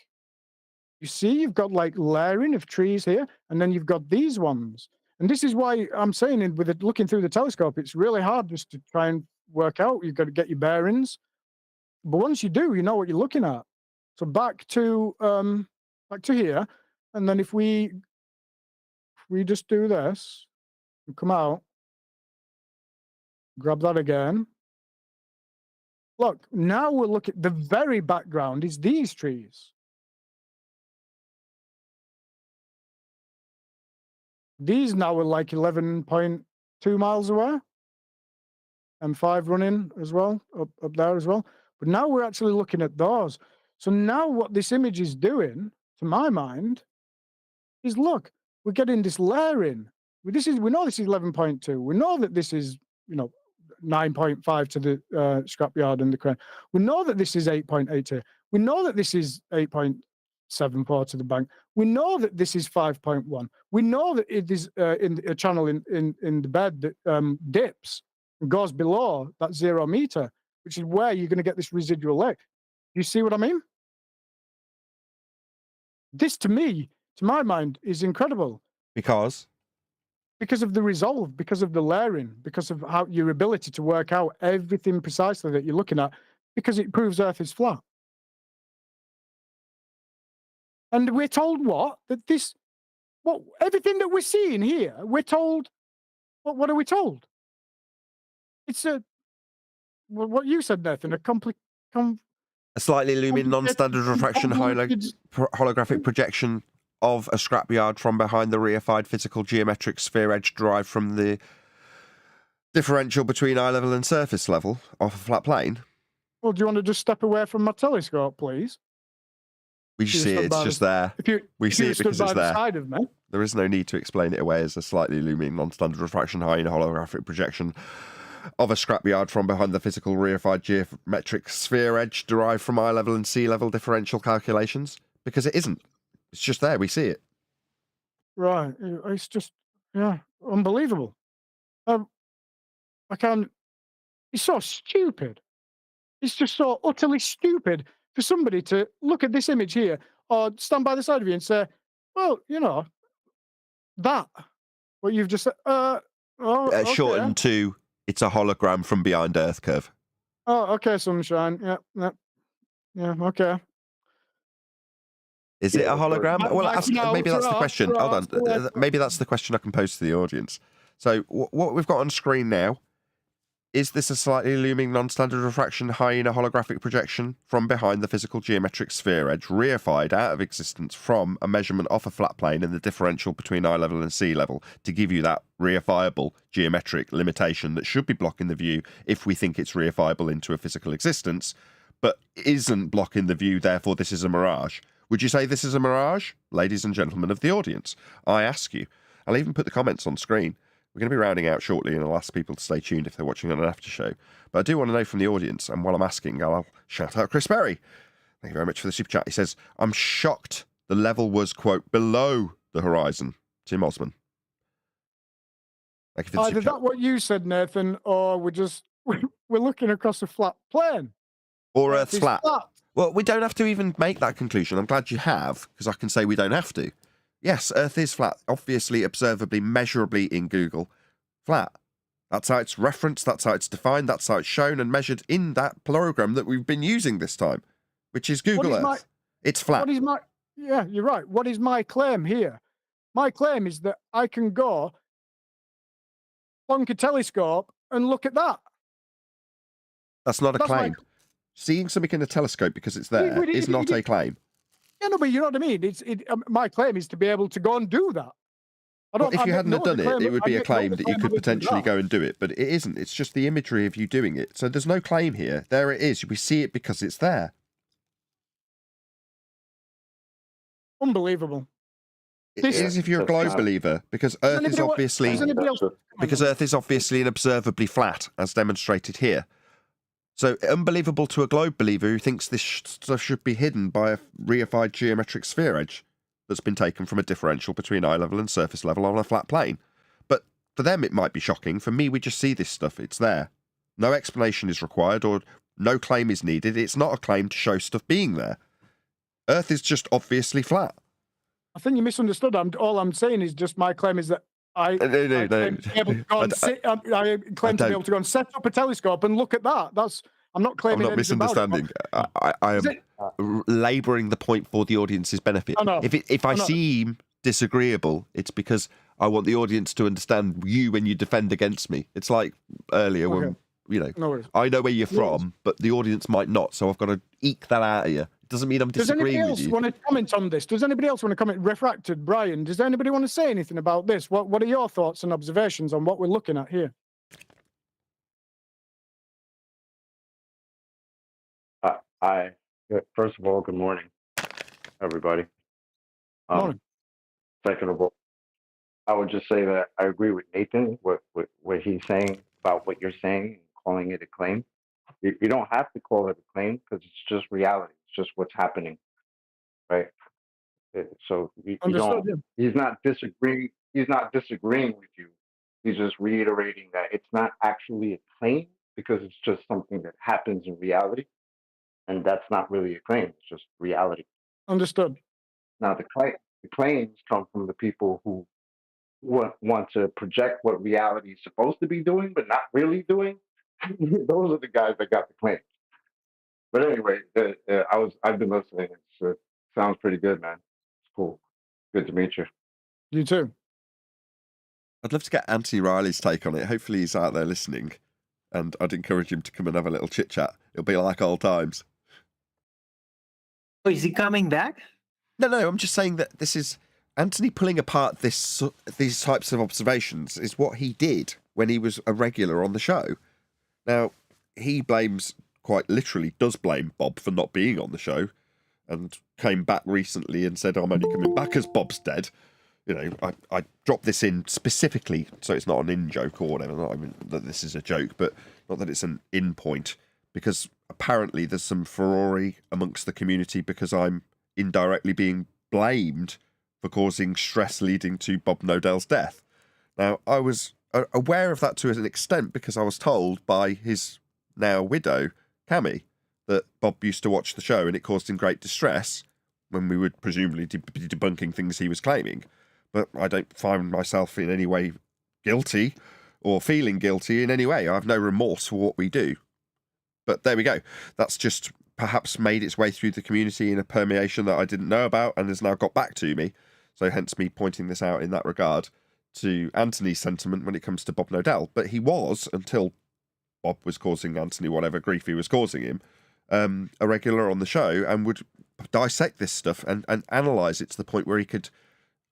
You see, you've got like layering of trees here, and then you've got these ones. And this is why I'm saying looking through the telescope, it's really hard just to try and work out. You've got to get your bearings. But once you do, you know what you're looking at. So back to here, and then if we just do this and come out, grab that again. Look, now we'll look at the very background is these trees. These now are like 11.2 miles away. M5 running as well, up there as well. But now we're actually looking at those. So now what this image is doing, to my mind, is look, we're getting this layering. We know this is 11.2. We know that this is, 9.5 to the scrapyard and the crane. We know that this is 8.8 here. We know that this is 8.74 to the bank. We know that this is 5.1. We know that it is in a channel in the bed that dips and goes below that 0 meter, which is where you're going to get this residual lake. You see what I mean? This, to me, to my mind, is incredible Because because of the resolve, because of the layering, because of how your ability to work out everything precisely that you're looking at, because it proves Earth is flat. And we're told what? That this, what, everything that we're seeing here, we're told, what are we told? It's a, what you said, Nathan, a a slightly illuminated non-standard refraction holographic projection of a scrapyard from behind the reified physical geometric sphere edge derived from the differential between eye level and surface level off a flat plane. Well, do you want to just step away from my telescope, please? We just see it, it's just there. We see it because it's there. Side of me. There is no need to explain it away as a slightly illuminated non-standard refraction high holographic projection of a scrapyard from behind the physical reified geometric sphere edge derived from eye level and sea level differential calculations, because it isn't. It's just there. We see it. Right. It's just, yeah, unbelievable. I can't. It's so stupid. It's just so utterly stupid for somebody to look at this image here or stand by the side of you and say, well, you know, that, what you've just said, okay. Shortened to, it's a hologram from behind Earth curve. Oh, okay, sunshine. Yeah, okay. Is it a hologram? Well, maybe that's the question. Hold on. Maybe that's the question I can pose to the audience. So what we've got on screen now, is this a slightly looming non-standard refraction hyena holographic projection from behind the physical geometric sphere edge, reified out of existence from a measurement off a flat plane in the differential between eye level and sea level to give you that reifiable geometric limitation that should be blocking the view if we think it's reifiable into a physical existence, but isn't blocking the view, therefore this is a mirage? Would you say this is a mirage? Ladies and gentlemen of the audience, I ask you. I'll even put the comments on screen. We're going to be rounding out shortly, and I'll ask people to stay tuned if they're watching on an after show. But I do want to know from the audience, and while I'm asking, I'll shout out Chris Berry. Thank you very much for the super chat. He says, I'm shocked the level was, quote, below the horizon. Tim Osman. Thank you for the Either super chat. that what you said, Nathan, or we're looking across a flat plane. Or Earth's flat. Well, we don't have to even make that conclusion. I'm glad you have, because I can say we don't have to. Yes, Earth is flat, obviously, observably, measurably in Google. Flat. That's how it's referenced, that's how it's defined, that's how it's shown and measured in that program that we've been using this time, which is Google Earth. It's flat. Yeah, you're right. What is my claim here? My claim is that I can go plonk a telescope and look at that. That's not a claim. Seeing something in a telescope because it's there is not a claim. Yeah, no, but you know what I mean? My claim is to be able to go and do that. If you hadn't done it, it would be a claim that you could potentially go and do it, but it isn't. It's just the imagery of you doing it. So there's no claim here. There it is. We see it because it's there. Unbelievable. It is if you're a globe believer, because Earth is obviously an observably flat, as demonstrated here. So unbelievable to a globe believer who thinks this stuff should be hidden by a reified geometric sphere edge that's been taken from a differential between eye level and surface level on a flat plane. But for them it might be shocking. For me, we just see this stuff. It's there. No explanation is required or no claim is needed. It's not a claim to show stuff being there. Earth is just obviously flat. I think you misunderstood. All I'm saying is just my claim is that I claim to be able to go and set up a telescope and look at that. I'm not claiming. I'm not misunderstanding. I am labouring the point for the audience's benefit. If I seem disagreeable, it's because I want the audience to understand you when you defend against me. It's like earlier when I know where you're from, but the audience might not. So I've got to eke that out of you. Doesn't mean I'm disagreeing with you. Does anybody else want to comment on this? Does anybody else want to comment? Refracted, Brian, does anybody want to say anything about this? What are your thoughts and observations on what we're looking at here? First of all, good morning, everybody. Morning. Second of all, I would just say that I agree with Nathan, what he's saying about what you're saying, calling it a claim. You don't have to call it a claim because it's just reality. It's just what's happening, right? So you don't. Yeah. He's not disagreeing. He's not disagreeing with you. He's just reiterating that it's not actually a claim because it's just something that happens in reality, and that's not really a claim. It's just reality. Understood. Now the claims come from the people who want to project what reality is supposed to be doing, but not really doing. Those are the guys that got the claims. But anyway, I've been listening. It sounds pretty good, man. It's cool. Good to meet you. You too. I'd love to get Anthony Riley's take on it. Hopefully he's out there listening, and I'd encourage him to come and have a little chit chat. It'll be like old times. Oh, is he coming back? No, I'm just saying that this is Anthony pulling apart these types of observations is what he did when he was a regular on the show. Now, he quite literally does blame Bob for not being on the show, and came back recently and said, I'm only coming back as Bob's dead. You know, I dropped this in specifically so it's not an in-joke or whatever. Not even that this is a joke, but not that it's an in-point, because apparently there's some furore amongst the community because I'm indirectly being blamed for causing stress leading to Bob Nodell's death. Now, I was aware of that to an extent because I was told by his now widow, Cammy, that Bob used to watch the show and it caused him great distress when we would presumably be debunking things he was claiming. But I don't find myself in any way guilty or feeling guilty in any way. I have no remorse for what we do. But there we go. That's just perhaps made its way through the community in a permeation that I didn't know about and has now got back to me. So hence me pointing this out in that regard to Anthony's sentiment when it comes to Bob Nodell. But he was, until Bob was causing Anthony whatever grief he was causing him, a regular on the show and would dissect this stuff and analyse it to the point where he could...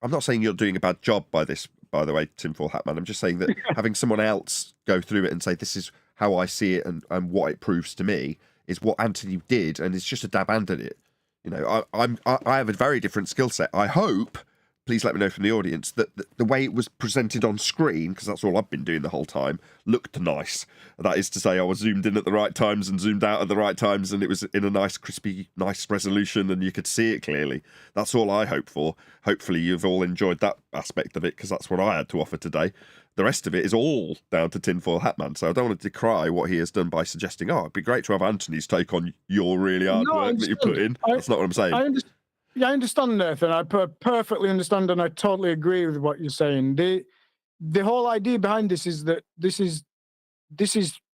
I'm not saying you're doing a bad job by this, by the way, Tinfoil Hatman. I'm just saying that having someone else go through it and say, this is how I see it and what it proves to me is what Anthony did, and it's just a dab hand at it. You know, I have a very different skill set. I hope, please let me know from the audience, that the way it was presented on screen, because that's all I've been doing the whole time, looked nice. That is to say, I was zoomed in at the right times and zoomed out at the right times, and it was in a nice, crispy, nice resolution, and you could see it clearly. That's all I hope for. Hopefully you've all enjoyed that aspect of it, because that's what I had to offer today. The rest of it is all down to Tinfoil Hatman, so I don't want to decry what he has done by suggesting, it'd be great to have Anthony's take on your really hard work that you put in. That's not what I'm saying. I understand, Nathan. I perfectly understand, and I totally agree with what you're saying. The whole idea behind this is that this is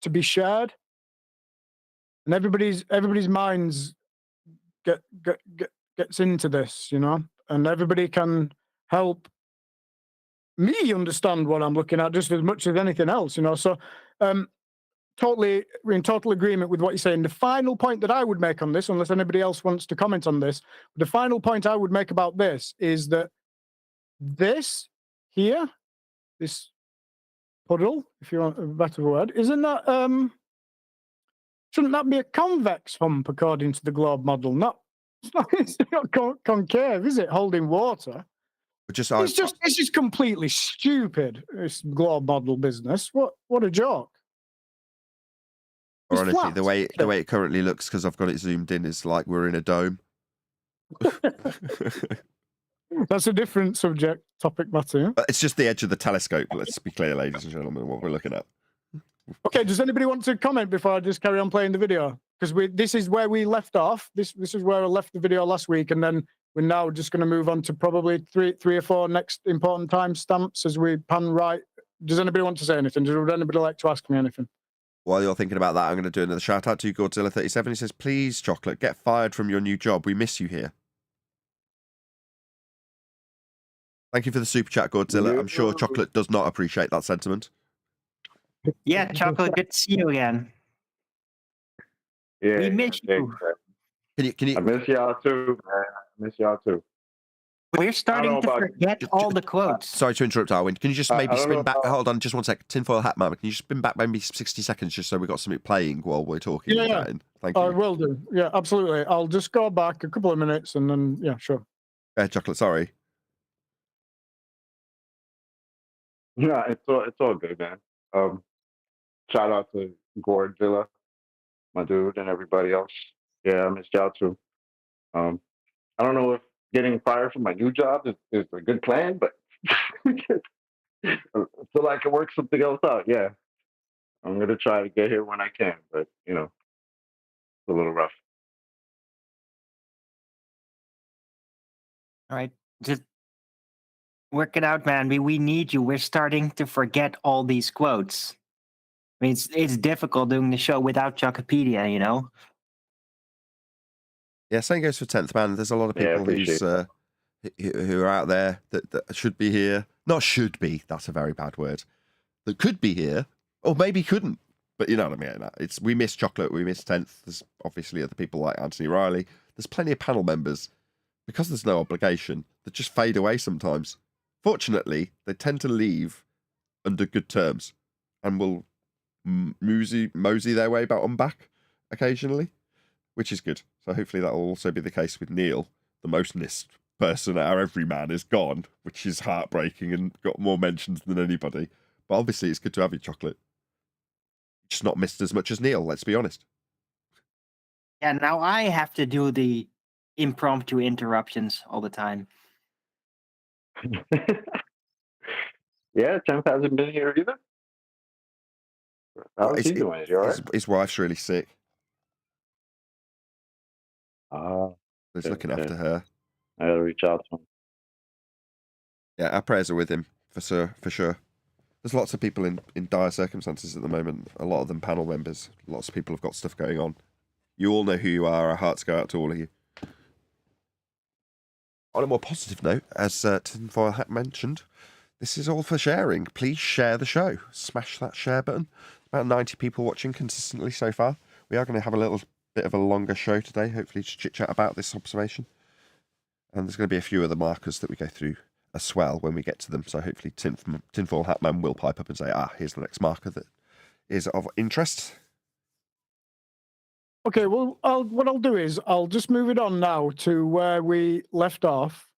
to be shared, and everybody's minds gets into this, you know, and everybody can help me understand what I'm looking at just as much as anything else, you know. So, totally, we're in total agreement with what you're saying. The final point that I would make on this, unless anybody else wants to comment on this, the final point I would make about this is that this here, this puddle, if you want a better word, isn't that shouldn't that be a convex hump according to the globe model? It's not concave, is it? Holding water. This is completely stupid. This globe model business. What a joke. Or honestly, the way it currently looks, because I've got it zoomed in, is like we're in a dome. That's a different topic matter. But it's just the edge of the telescope. Let's be clear, ladies and gentlemen, what we're looking at. Okay, does anybody want to comment before I just carry on playing the video? Because this is where we left off. This is where I left the video last week, and then we're now just going to move on to probably three or four next important timestamps as we pan right. Does anybody want to say anything? Would anybody like to ask me anything? While you're thinking about that, I'm going to do another shout out to Godzilla37. He says, please, Chocolate, get fired from your new job. We miss you here. Thank you for the super chat, Godzilla. I'm sure Chocolate does not appreciate that sentiment. Yeah, Chocolate, good to see you again. Yeah, We miss you. Can you? I miss y'all too, man. I miss y'all too. We're starting to forget all the quotes. Sorry to interrupt, Arwin. Can you just maybe spin back? Hold on, just 1 sec. Tinfoil Hat Man, can you spin back maybe 60 seconds just so we've got something playing while we're talking? Yeah. Thank you. I will do. Yeah, absolutely. I'll just go back a couple of minutes and then, yeah, sure. Chocolate, sorry. Yeah, it's all good, man. Shout out to Godzilla, my dude, and everybody else. Yeah, I miss y'all too. I don't know if getting fired from my new job is a good plan, but until I can work something else out, yeah. I'm gonna try to get here when I can, but you know, it's a little rough. All right, just work it out, man. We need you. We're starting to forget all these quotes. I mean, it's difficult doing the show without Wikipedia, you know. Yeah, same goes for 10th Man. There's a lot of Yeah, I people appreciate who are out there that should be here. Not should be, that's a very bad word. That could be here, or maybe couldn't. But you know what I mean? We miss Chocolate, we miss 10th. There's obviously other people like Anthony Riley. There's plenty of panel members, because there's no obligation, that just fade away sometimes. Fortunately, they tend to leave under good terms and will mosey their way back occasionally, which is good. So hopefully that will also be the case with Neil. The mostness person at our Everyman is gone, which is heartbreaking and got more mentions than anybody. But obviously it's good to have you, Chocolate. Just not missed as much as Neil, let's be honest. Yeah, now I have to do the impromptu interruptions all the time. Yeah, 10th hasn't been here either. How's he doing? Is he all right? His wife's really sick. He's Okay, looking okay. after her. I gotta reach out to him. Yeah, our prayers are with him, for sure. There's lots of people in dire circumstances at the moment. A lot of them panel members. Lots of people have got stuff going on. You all know who you are. Our hearts go out to all of you. On a more positive note, as Tinfoil Hat mentioned, this is all for sharing. Please share the show. Smash that share button. About 90 people watching consistently so far. We are going to have a little bit of a longer show today, hopefully to chit-chat about this observation. And there's going to be a few other markers that we go through as well when we get to them. So hopefully Tinfoil Hat Man will pipe up and say, here's the next marker that is of interest. Okay, well, what I'll do is I'll just move it on now to where we left off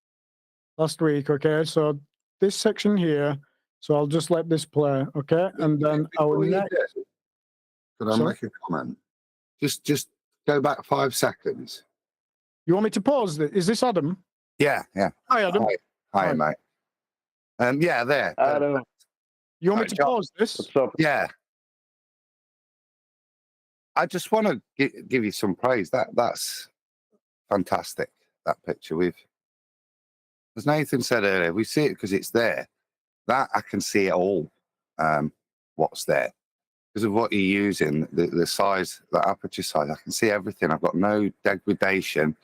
last week, okay? So this section here, so I'll just let this play, okay? And then our Before you next... do, could I Sorry? make a comment? Just go back 5 seconds. You want me to pause? Is this Adam? Yeah. Hi, Adam. Hi, mate. Yeah, there. Adam, You want me Right, to John. pause this? what's up? Yeah. I just want to give you some praise. That's fantastic. That picture as Nathan said earlier, we see it because it's there. That I can see it all. What's there because of what you're using, the size, the aperture size. I can see everything. I've got no degradation,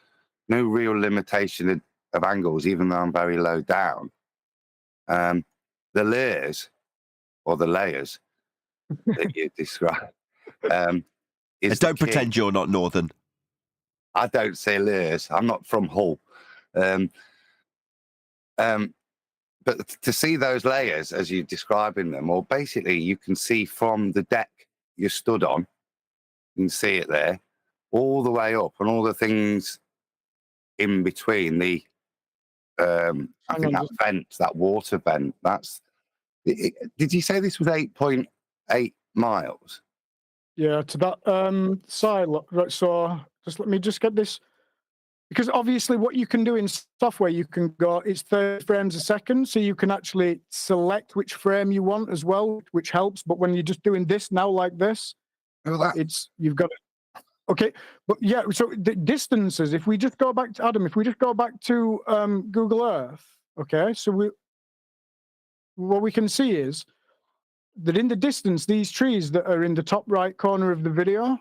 no real limitation of angles, even though I'm very low down. The layers or the layers that you describe. Is Don't pretend you're not Northern. I don't say layers. I'm not from Hull. But to see those layers as you're describing them, or basically you can see from the deck you stood on, you can see it there, all the way up, and all the things in between. The I think that vent, that water vent. Did you say this was 8.8 miles? Yeah, to that side. Right, so let me get this. Because obviously what you can do in software, you can go, it's 30 frames a second, so you can actually select which frame you want as well, which helps. But when you're just doing this now like this, you've got it. Okay, but yeah, so the distances, if we just go back to Adam, if we just go back to Google Earth, okay, so what we can see is that in the distance, these trees that are in the top right corner of the video.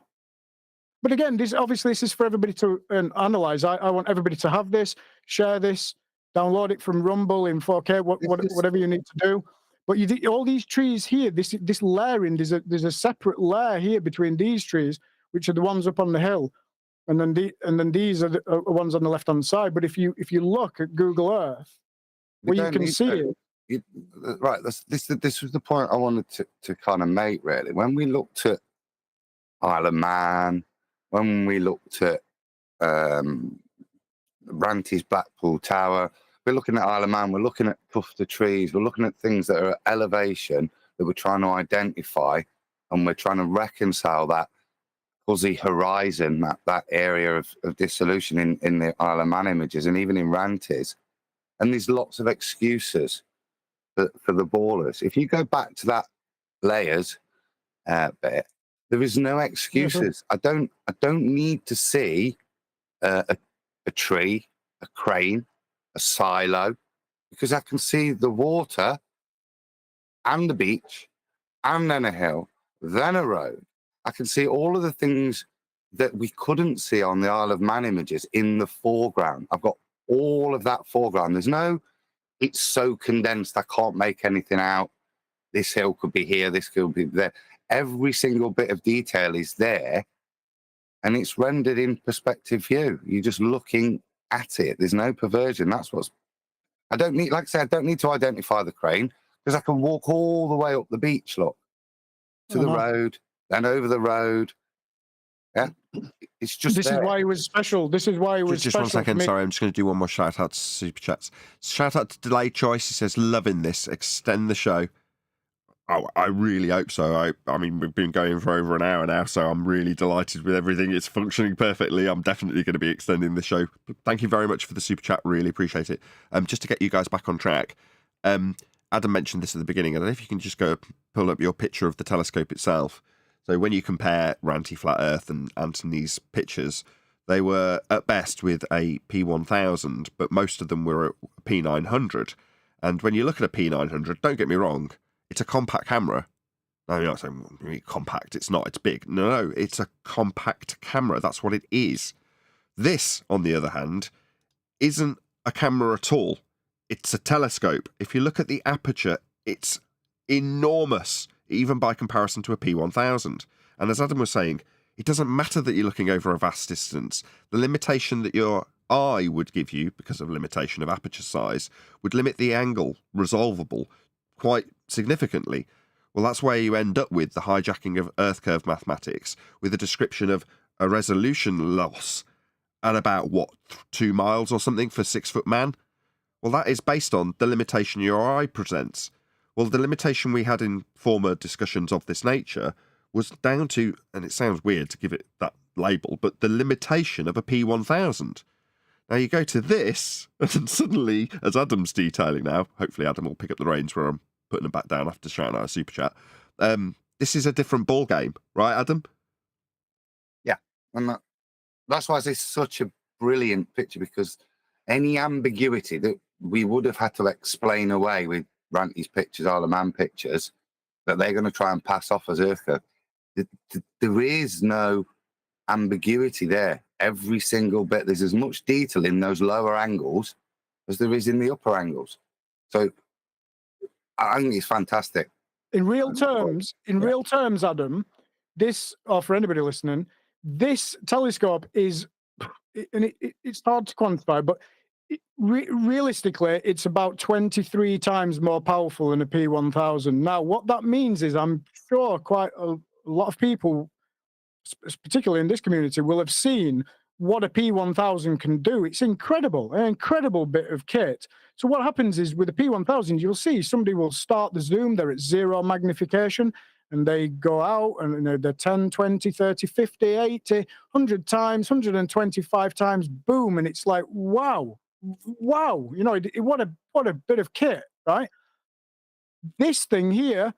But again, this is for everybody to analyze. I want everybody to have this, share this, download it from Rumble in 4K, whatever you need to do. But all these trees here, this layering, there's a separate layer here between these trees, which are the ones up on the hill, and then these are the ones on the left hand side. But if you look at Google Earth, what you can see is right. This was the point I wanted to kind of make. Really, when we looked at Isle of Man. When we looked at Ranty's Blackpool Tower, we're looking at Isle of Man, we're looking at tufted trees, we're looking at things that are at elevation that we're trying to identify, and we're trying to reconcile that fuzzy horizon, that area of dissolution in the Isle of Man images, and even in Ranty's. And there's lots of excuses for the ballers. If you go back to that layers bit, there is no excuses. I don't need to see a tree, a crane, a silo, because I can see the water and the beach and then a hill, then a road. I can see all of the things that we couldn't see on the Isle of Man images in the foreground. I've got all of that foreground. There's no, it's so condensed, I can't make anything out. This hill could be here, this could be there. Every single bit of detail is there, and it's rendered in perspective view. You're just looking at it. There's no perversion. That's what's, I don't need, like I said, I don't need to identify the crane, because I can walk all the way up the beach, look, to the road, then over the road. Yeah, it's just This there. is why it was special. This is why it was Just special. one second, for me. sorry, I'm just going to do one more shout out to Super Chats. Shout out to Delayed Choice. He says, loving this, extend the show. Oh, I really hope so. I mean, we've been going for over an hour now, so I'm really delighted with everything. It's functioning perfectly. I'm definitely going to be extending the show. Thank you very much for the Super Chat. Really appreciate it. Just to get you guys back on track, Adam mentioned this at the beginning. I don't know if you can just go pull up your picture of the telescope itself. So when you compare Ranty Flat Earth and Anthony's pictures, they were at best with a P1000, but most of them were a P900. And when you look at a P900, don't get me wrong, it's a compact camera. No, you're not saying compact, it's not, it's big. No, it's a compact camera. That's what it is. This, on the other hand, isn't a camera at all. It's a telescope. If you look at the aperture, it's enormous, even by comparison to a P1000. And as Adam was saying, it doesn't matter that you're looking over a vast distance. The limitation that your eye would give you, because of limitation of aperture size, would limit the angle resolvable quite significantly. Well, that's where you end up with the hijacking of Earth curve mathematics, with a description of a resolution loss at about, 2 miles or something for 6 foot man? Well, that is based on the limitation your eye presents. Well, the limitation we had in former discussions of this nature was down to, and it sounds weird to give it that label, but the limitation of a P1000. Now you go to this, and suddenly, as Adam's detailing now, hopefully Adam will pick up the reins where I'm putting them back down after shouting out a super chat. This is a different ball game, right, Adam? Yeah, and that's why it's such a brilliant picture, because any ambiguity that we would have had to explain away with Ranty's pictures, Isle of Man pictures, that they're going to try and pass off as Earth curve, there is no ambiguity there. Every single bit, there's as much detail in those lower angles as there is in the upper angles. So I think it's fantastic. In real terms, Adam, this, or for anybody listening, this telescope is, and it's hard to quantify, but realistically, it's about 23 times more powerful than a P1000. Now, what that means is, I'm sure quite a lot of people, particularly in this community, will have seen what a P1000 can do. It's incredible, an incredible bit of kit. So what happens is, with a P1000, you'll see somebody will start the zoom, they're at 0 magnification, and they go out and they're 10, 20, 30, 50, 80, 100 times, 125 times, boom, and it's like, wow, you know, what a bit of kit, right? This thing here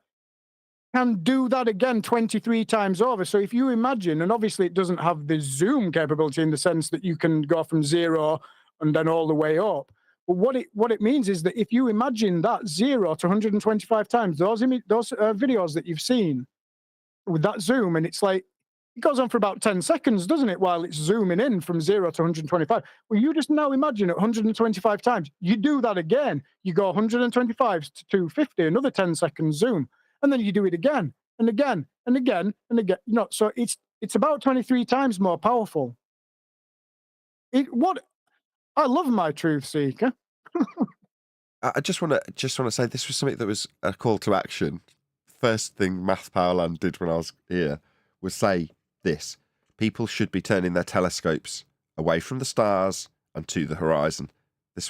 can do that again 23 times over. So if you imagine, and obviously it doesn't have the zoom capability in the sense that you can go from 0 and then all the way up. But what it means is that if you imagine that 0 to 125 times, those videos that you've seen with that zoom, and it's like, it goes on for about 10 seconds, doesn't it, while it's zooming in from 0 to 125. Well, you just now imagine it 125 times. You do that again. You go 125 to 250, another 10 second zoom. And then you do it again and again and again and again. You know, so it's about 23 times more powerful. I love my truth seeker. I just want to say this was something that was a call to action. First thing Math Powerland did when I was here was say this: people should be turning their telescopes away from the stars and to the horizon.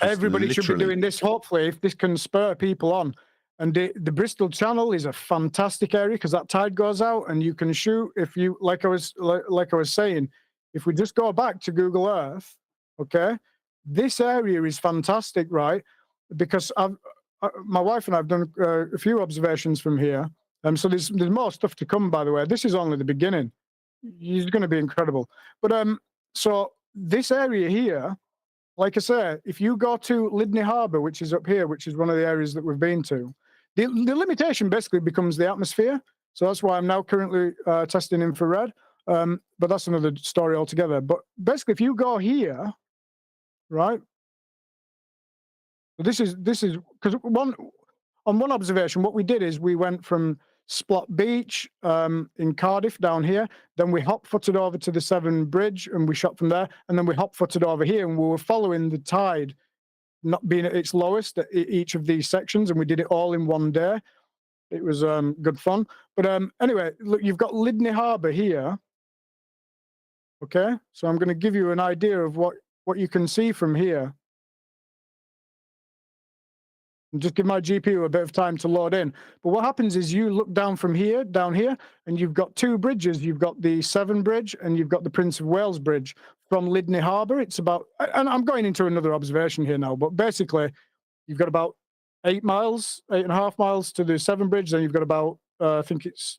Everybody should be doing this. Hopefully, if this can spur people on. And the Bristol Channel is a fantastic area, because that tide goes out and you can shoot. If you, like I was saying, if we just go back to Google Earth, okay, this area is fantastic, right? Because my wife and I have done a few observations from here. So there's more stuff to come, by the way. This is only the beginning. It's going to be incredible. But so this area here, like I say, if you go to Lydney Harbour, which is up here, which is one of the areas that we've been to, the limitation basically becomes the atmosphere. So that's why I'm now currently testing infrared. But that's another story altogether. But basically, if you go here, right? This is because on one observation, what we did is we went from Splot Beach in Cardiff down here, then we hot-footed over to the Severn Bridge and we shot from there, and then we hot-footed over here and we were following the tide not being at its lowest at each of these sections, and we did it all in one day. It was good fun. But anyway, look, you've got Lydney Harbour here. Okay, so I'm going to give you an idea of what you can see from here. And just give my GPU a bit of time to load in. But what happens is you look down from here, down here, and you've got two bridges. You've got the Severn Bridge and you've got the Prince of Wales Bridge from Lydney Harbour. It's about, and I'm going into another observation here now, but basically you've got about 8 miles, 8.5 miles to the Severn Bridge. Then you've got about, I think it's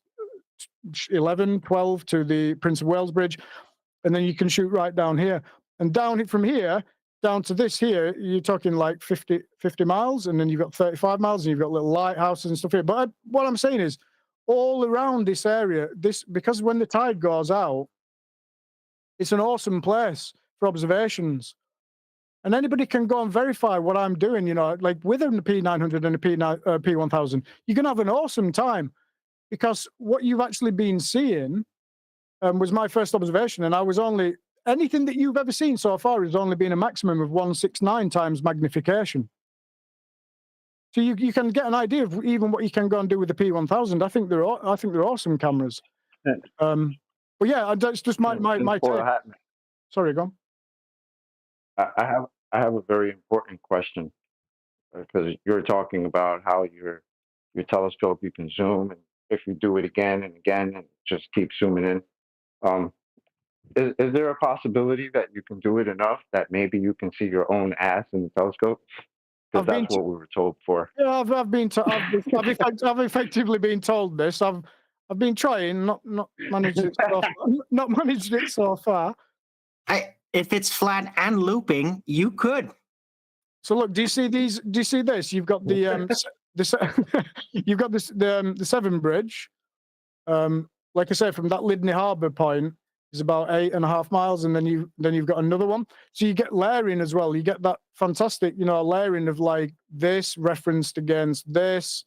11, 12 to the Prince of Wales Bridge. And then you can shoot right down here. And down from here, down to this here, you're talking like 50 miles, and then you've got 35 miles, and you've got little lighthouses and stuff here. But what I'm saying is, all around this area, because when the tide goes out, it's an awesome place for observations. And anybody can go and verify what I'm doing, you know, like with a P900 and a P1000, you're going to have an awesome time, because what you've actually been seeing was my first observation, and I was only... Anything that you've ever seen so far has only been a maximum of 169 times magnification. So you can get an idea of even what you can go and do with the P1000. I think they're awesome cameras. But yeah, that's just my take. Sorry, go on. I have a very important question, because you're talking about how your telescope, you can zoom, and if you do it again and again and just keep zooming in. Is there a possibility that you can do it enough that maybe you can see your own ass in the telescope? Because that's what we were told for. Yeah, I've effectively been told this. I've been trying, not managed it not managed it so far. If it's flat and looping, you could. So look, do you see these? Do you see this? You've got the you've got this the Severn Bridge. Like I say, from that Lydney Harbour point is about 8.5 miles, and then you've got another one. So you get layering as well. You get that fantastic, you know, layering of like this referenced against this,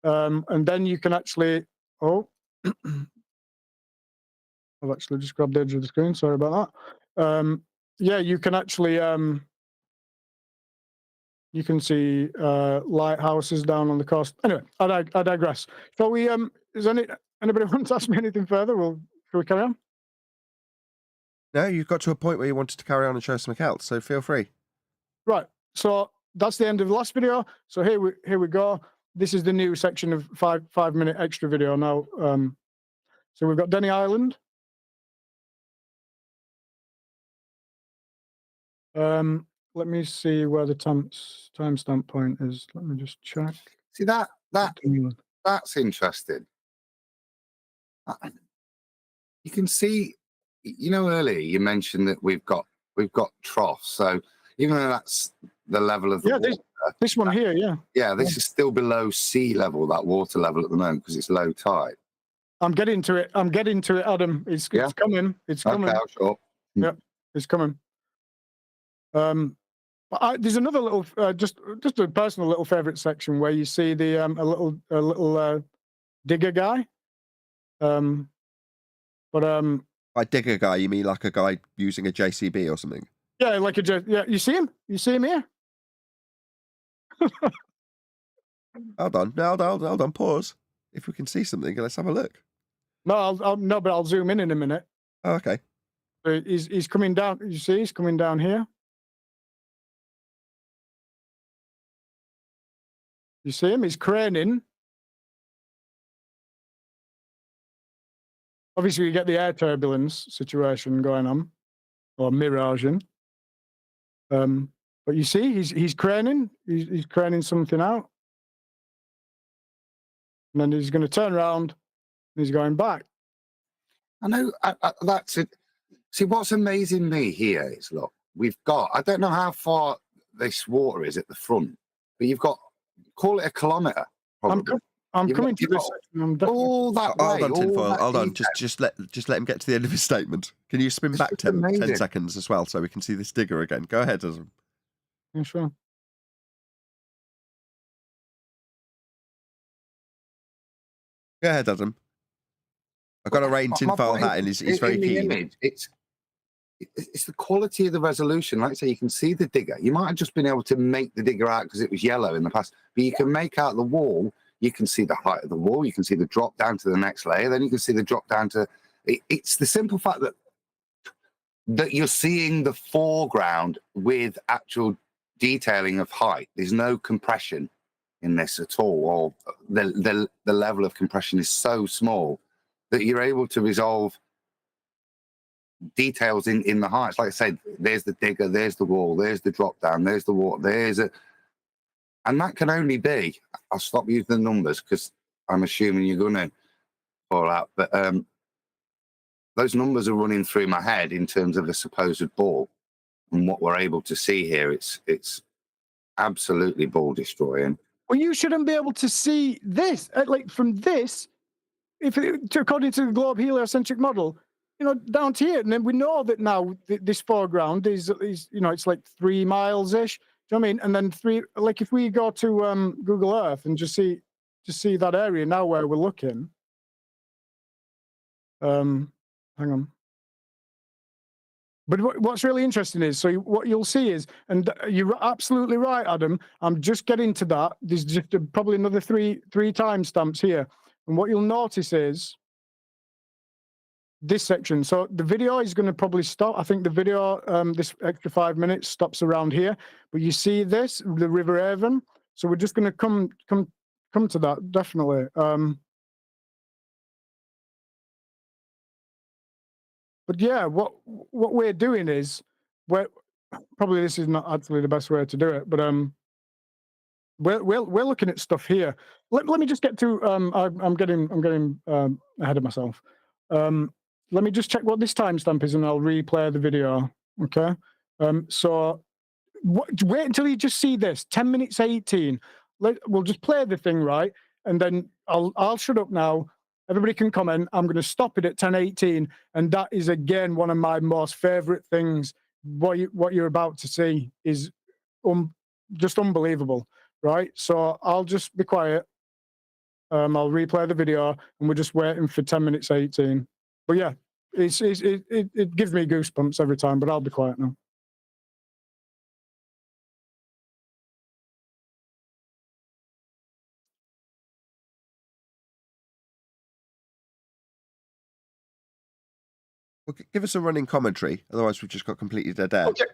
and then you can actually. Oh, I've actually just grabbed the edge of the screen. Sorry about that. Yeah, you can actually you can see lighthouses down on the coast. Anyway, I digress. So we is anybody want to ask me anything further? Shall we carry on? No, you've got to a point where you wanted to carry on and show something else, so feel free. Right. So that's the end of the last video. So here we go. This is the new section of 5-minute extra video now. So we've got Denny Island. Let me see where the timestamp point is. Let me just check. See that's interesting. You can see, you know, earlier you mentioned that we've got troughs. So even though that's the level of the water, this one here, this is still below sea level, that water level at the moment, because it's low tide. I'm getting to it, Adam. It's coming. It's coming. Okay, sure. Yeah, it's coming. But there's another little, just a personal little favorite section where you see the a little digger guy. By digger guy, you mean like a guy using a JCB or something? Yeah, like you see him? You see him here? Hold on. Pause. If we can see something, let's have a look. No, but I'll zoom in a minute. Oh, okay. So he's coming down. You see, he's coming down here. You see him? He's craning. Obviously, you get the air turbulence situation going on, or miraging. But you see, he's craning. He's craning something out, and then he's going to turn around, and he's going back. I know that's it. See, what's amazing me here is, look, we've got, I don't know how far this water is at the front, but you've got, call it a kilometre, probably. I'm You've coming got- to you've this got section. I'm definitely... all that Hold way, on, all Tinfoil. that Hold on. detail. Just let him get to the end of his statement. Can you spin This back is 10 amazing. seconds as well so we can see this digger again? Go ahead, Adam. Yeah, sure. Go ahead, Adam. I've got a rain My tinfoil point hat is, and he's very in the keen. image, it's the quality of the resolution. Like I say, you can see the digger. You might have just been able to make the digger out because it was yellow in the past, but you can make out the wall. You can see the height of the wall. You can see the drop down to the next layer. Then you can see the drop down to. It's the simple fact that you're seeing the foreground with actual detailing of height. There's no compression in this at all, or the level of compression is so small that you're able to resolve details in the heights. Like I said, there's the digger, there's the wall, there's the drop down, there's the water, and that can only be, I'll stop using the numbers because I'm assuming you're going to fall out, but those numbers are running through my head in terms of a supposed ball and what we're able to see here. It's absolutely ball destroying. Well, you shouldn't be able to see this. Like from this, according to the globe heliocentric model, down to here, and then we know that now this foreground is it's like 3 miles ish. Do you know what I mean? And then like if we go to Google Earth and just see that area now where we're looking. Hang on. But what's really interesting is, so what you'll see is, and you're absolutely right, Adam. I'm just getting to that. There's just probably another three timestamps here, and what you'll notice is this section. So the video is going to probably stop. I think the video, this extra 5 minutes, stops around here. But you see this, the River Avon. So we're just going to come to that definitely. But yeah, what we're doing is, probably this is not actually the best way to do it, but we're looking at stuff here. Let me just get to I'm getting ahead of myself. Let me just check what this timestamp is, and I'll replay the video. Okay. So wait until you just see this 10 minutes 18. We'll just play the thing, right, and then I'll shut up now. Everybody can comment. I'm going to stop it at 10:18, and that is again one of my most favorite things. What you're about to see is just unbelievable, right? So I'll just be quiet. I'll replay the video, and we're just waiting for 10 minutes 18. But yeah, it gives me goosebumps every time. But I'll be quiet now. Well, give us a running commentary. Otherwise, we've just got completely dead air. Okay.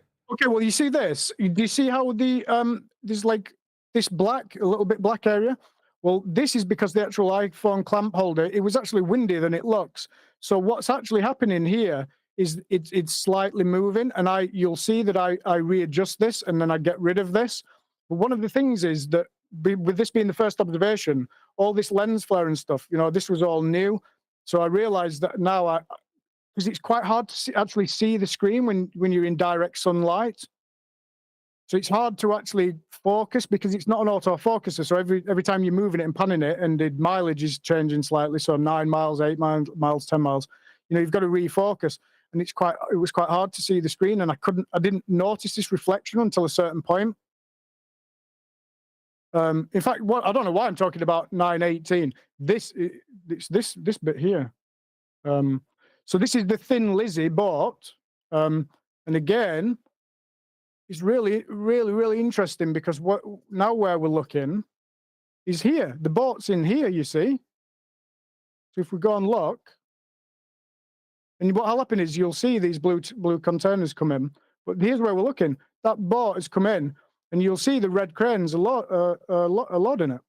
Well, you see this? Do you see how there's like this a little bit black area? Well, this is because the actual iPhone clamp holder, it was actually windier than it looks. So what's actually happening here is it's slightly moving, and you'll see that I readjust this and then I get rid of this. But one of the things is that with this being the first observation, all this lens flare and stuff, this was all new. So I realized that now because it's quite hard to actually see the screen when you're in direct sunlight. So it's hard to actually focus because it's not an autofocuser. So every time you're moving it and panning it, and the mileage is changing slightly, so 9 miles, 8 miles, 10 miles, you've got to refocus. And it was quite hard to see the screen, and I didn't notice this reflection until a certain point. In fact, I don't know why I'm talking about 9:18. This bit here. So this is the Thin Lizzy boat, and again, it's really, really, really interesting because now where we're looking is here. The boat's in here, you see. So if we go and look, and what'll happen is you'll see these blue containers come in. But here's where we're looking. That boat has come in, and you'll see the red cranes a lot in it.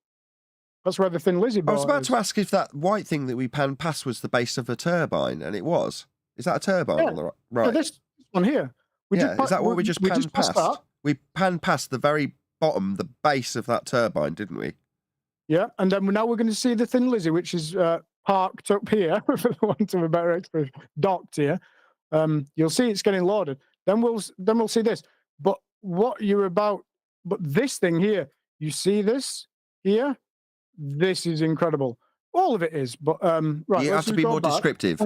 That's where the Thin Lizzy boat I was about is. to ask if that white thing that we panned past was the base of a turbine, and it was. Is that a turbine on the right? Yeah, this one here. Is that what we just panned past? That. We panned past the very bottom, the base of that turbine, didn't we? Yeah, and then now we're going to see the Thin Lizzy, which is parked up here, for want of a better expression, docked here. You'll see it's getting loaded. Then we'll see this. But what you're about, but this thing here, you see this here? This is incredible. All of it is, but right. You have let's to just be go more back. descriptive.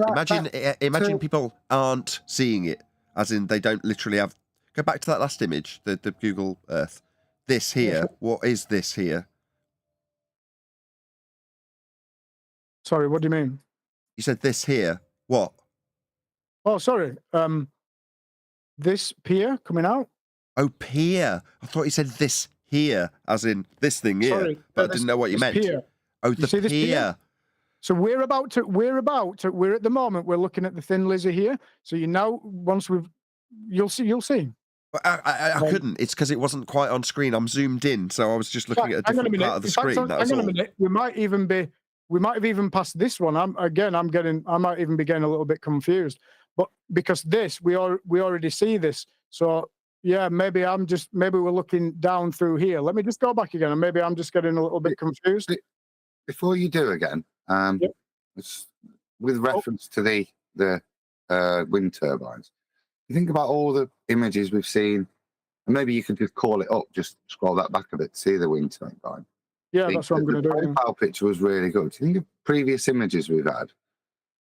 Imagine people aren't seeing it, as in they don't literally have. Go back to that last image, the Google Earth. This here. What is this here? Sorry, what do you mean? You said this here. What? Oh, sorry. This pier coming out. Oh, pier. I thought you said this here, as in this thing here. Sorry, But I didn't know what you this meant. pier. Oh, You the see this pier? pier. So we're at the moment we're looking at the Thin Lizzy here. So you'll see. But I couldn't. It's because it wasn't quite on screen. I'm zoomed in, so I was just looking at a Hang on different part of the In fact, screen. That was hang on all. a minute. We might have even passed this one. I might even be getting a little bit confused. But because we already see this. So yeah, maybe we're looking down through here. Let me just go back again, and maybe I'm just getting a little bit confused. Before you do again, Yep. with reference to the wind turbines, you think about all the images we've seen, and maybe you could just call it up, just scroll that back a bit, see the wind turbine. Yeah, that's what I'm going to do. The profile picture was really good. Do you think of previous images we've had?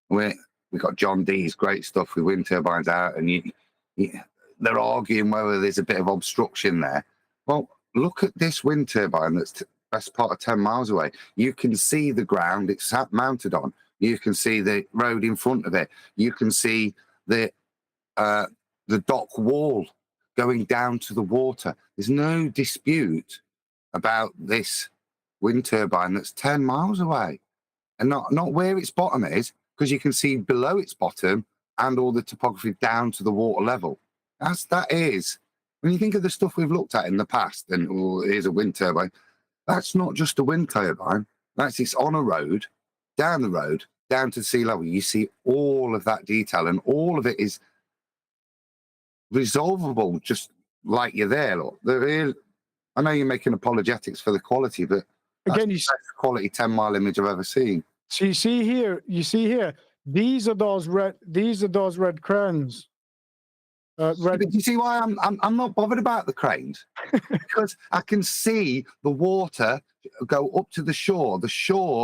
Where we got John Dee's great stuff with wind turbines out, and they're arguing whether there's a bit of obstruction there. Well, look at this wind turbine that's best part of 10 miles away. You can see the ground it's mounted on. You can see the road in front of it. You can see the dock wall going down to the water. There's no dispute about this wind turbine that's 10 miles away, and not where its bottom is, because you can see below its bottom and all the topography down to the water level. That is, when you think of the stuff we've looked at in the past, and here's a wind turbine, that's not just a wind turbine. It's on a road, down the road, down to sea level. You see all of that detail, and all of it is resolvable, just like you're there. Look, I know you're making apologetics for the quality, but Again, that's the best quality 10-mile image I've ever seen. So you see here. These are those red cranes. But do you see why I'm not bothered about the cranes? Because I can see the water go up to the shore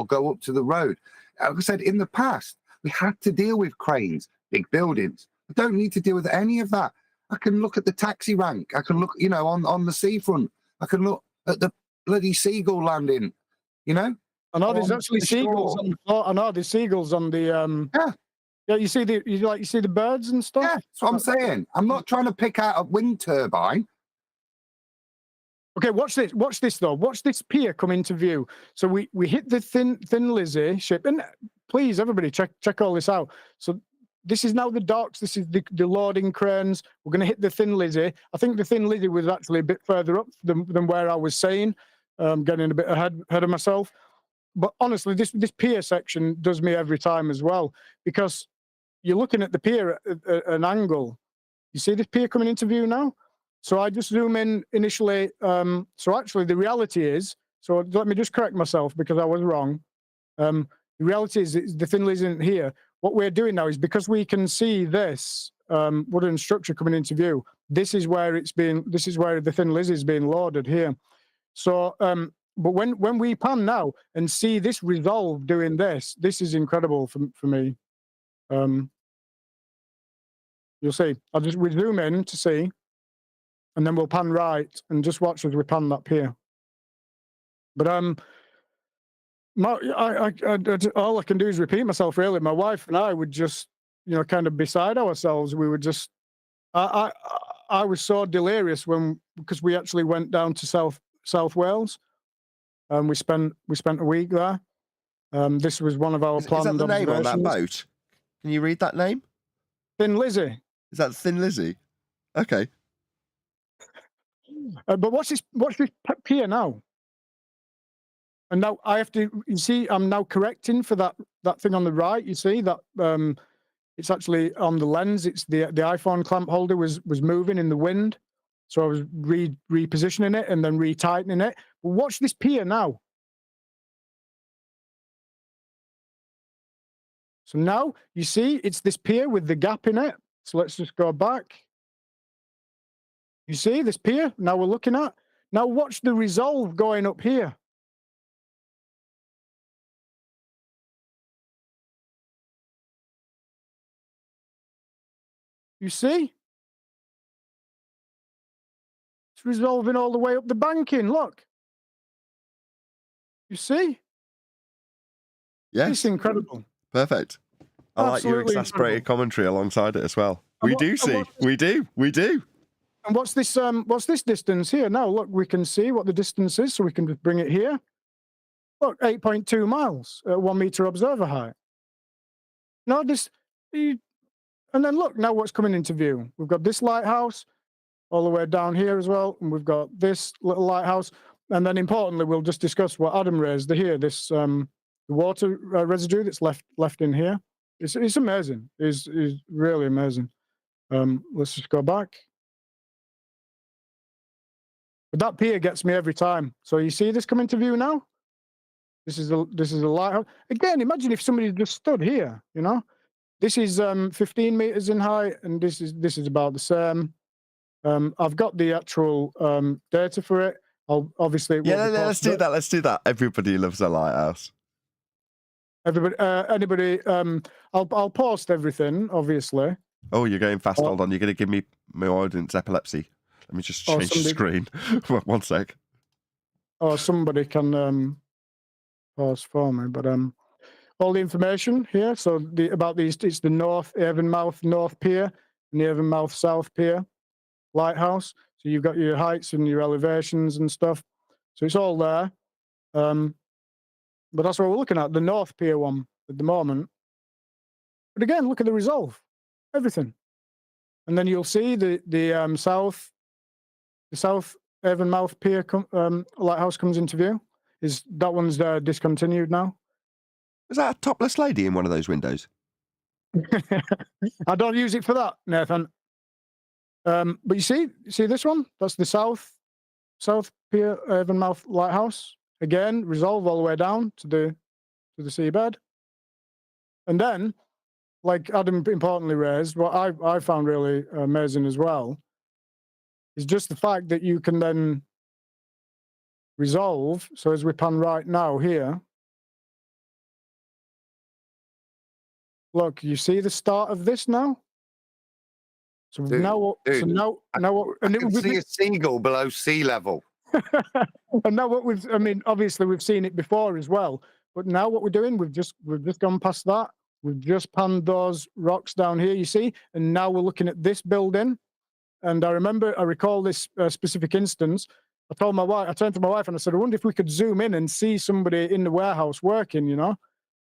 go up to the road. Like I said, in the past, we had to deal with cranes, big buildings. I don't need to deal with any of that. I can look at the taxi rank. I can look, on the seafront. I can look at the bloody seagull landing, I know there's actually seagulls on the floor. I know there's seagulls on the Yeah, you see the birds and stuff. Yeah, that's what I'm saying. I'm not trying to pick out a wind turbine. Okay, watch this. Watch this though. Watch this pier come into view. So we hit the Thin Lizzy ship, and please, everybody, check all this out. So this is now the docks. This is the loading cranes. We're going to hit the Thin Lizzy. I think the Thin Lizzy was actually a bit further up than where I was saying. Getting a bit ahead of myself. But honestly, this pier section does me every time as well, because you're looking at the pier at an angle. You see this pier coming into view now? So I just zoom in initially. So actually the reality is, so let me just correct myself because I was wrong. The reality is the Thin Lizzy isn't here. What we're doing now is, because we can see this wooden structure coming into view, this is where the Thin Lizzy is being loaded here. So, but when we pan now and see this resolve doing this is incredible for me. You'll see. We zoom in to see, and then we'll pan right and just watch as we pan that pier. But all I can do is repeat myself. Really, my wife and I would just, kind of beside ourselves. We would just. I was so delirious because we actually went down to South Wales, and we spent a week there. This was one of our planned Is that the name on that observations. boat? Can you read that name? Thin Lizzy. Is that Thin Lizzy? Okay. But watch this pier now. And now I have to. You see, I'm now correcting for that thing on the right. You see that it's actually on the lens. It's the iPhone clamp holder was moving in the wind, so I was repositioning it and then retightening it. But watch this pier now. So now you see it's this pier with the gap in it. So let's just go back. You see this pier? Now we're looking at. Now watch the resolve going up here. You see? It's resolving all the way up the banking. Look. You see? Yes. It's incredible. Perfect. I like your Absolutely exasperated incredible. commentary alongside it as well. And We what- do and see. what's this- We do. And what's this distance here? Now look, we can see what the distance is, so we can just bring it here. Look, 8.2 miles at 1 meter observer height. Now and then look, now what's coming into view? We've got this lighthouse all the way down here as well, and we've got this little lighthouse. And then importantly, we'll just discuss what Adam raised here, this the water residue that's left in here. It's amazing. It's really amazing. Let's just go back. But that pier gets me every time. So you see this coming to view now? This is a lighthouse. Again, imagine if somebody just stood here, you know? This is 15 meters in height, and this is about the same. I've got the actual data for it. Obviously, Let's do that. Let's do that. Everybody loves a lighthouse. Anybody, I'll post everything, obviously. Oh, you're going fast. Hold on. You're going to give me my audience epilepsy. Let me just change the screen. One sec. Or somebody can pause for me. But all the information here. So about these, it's the Avonmouth North Pier and the Avonmouth South Pier lighthouse. So you've got your heights and your elevations and stuff. So it's all there. But that's what we're looking at, the North Pier one at the moment. But again, look at the resolve, everything. And then you'll see the South Avonmouth Pier lighthouse comes into view. That one's discontinued now. Is that a topless lady in one of those windows? I don't use it for that, Nathan. But you see this one? That's the South Pier Avonmouth lighthouse. Again, resolve all the way down to the seabed. And then, like Adam importantly raised, what I found really amazing as well is just the fact that you can then resolve. So as we pan right now here, look, you see the start of this now? So now what? And I can see a seagull below sea level. And now obviously we've seen it before as well. But now what we're doing, we've just gone past that. We've just panned those rocks down here, you see, and now we're looking at this building. And I recall this specific instance. I turned to my wife and I said, I wonder if we could zoom in and see somebody in the warehouse working, you know.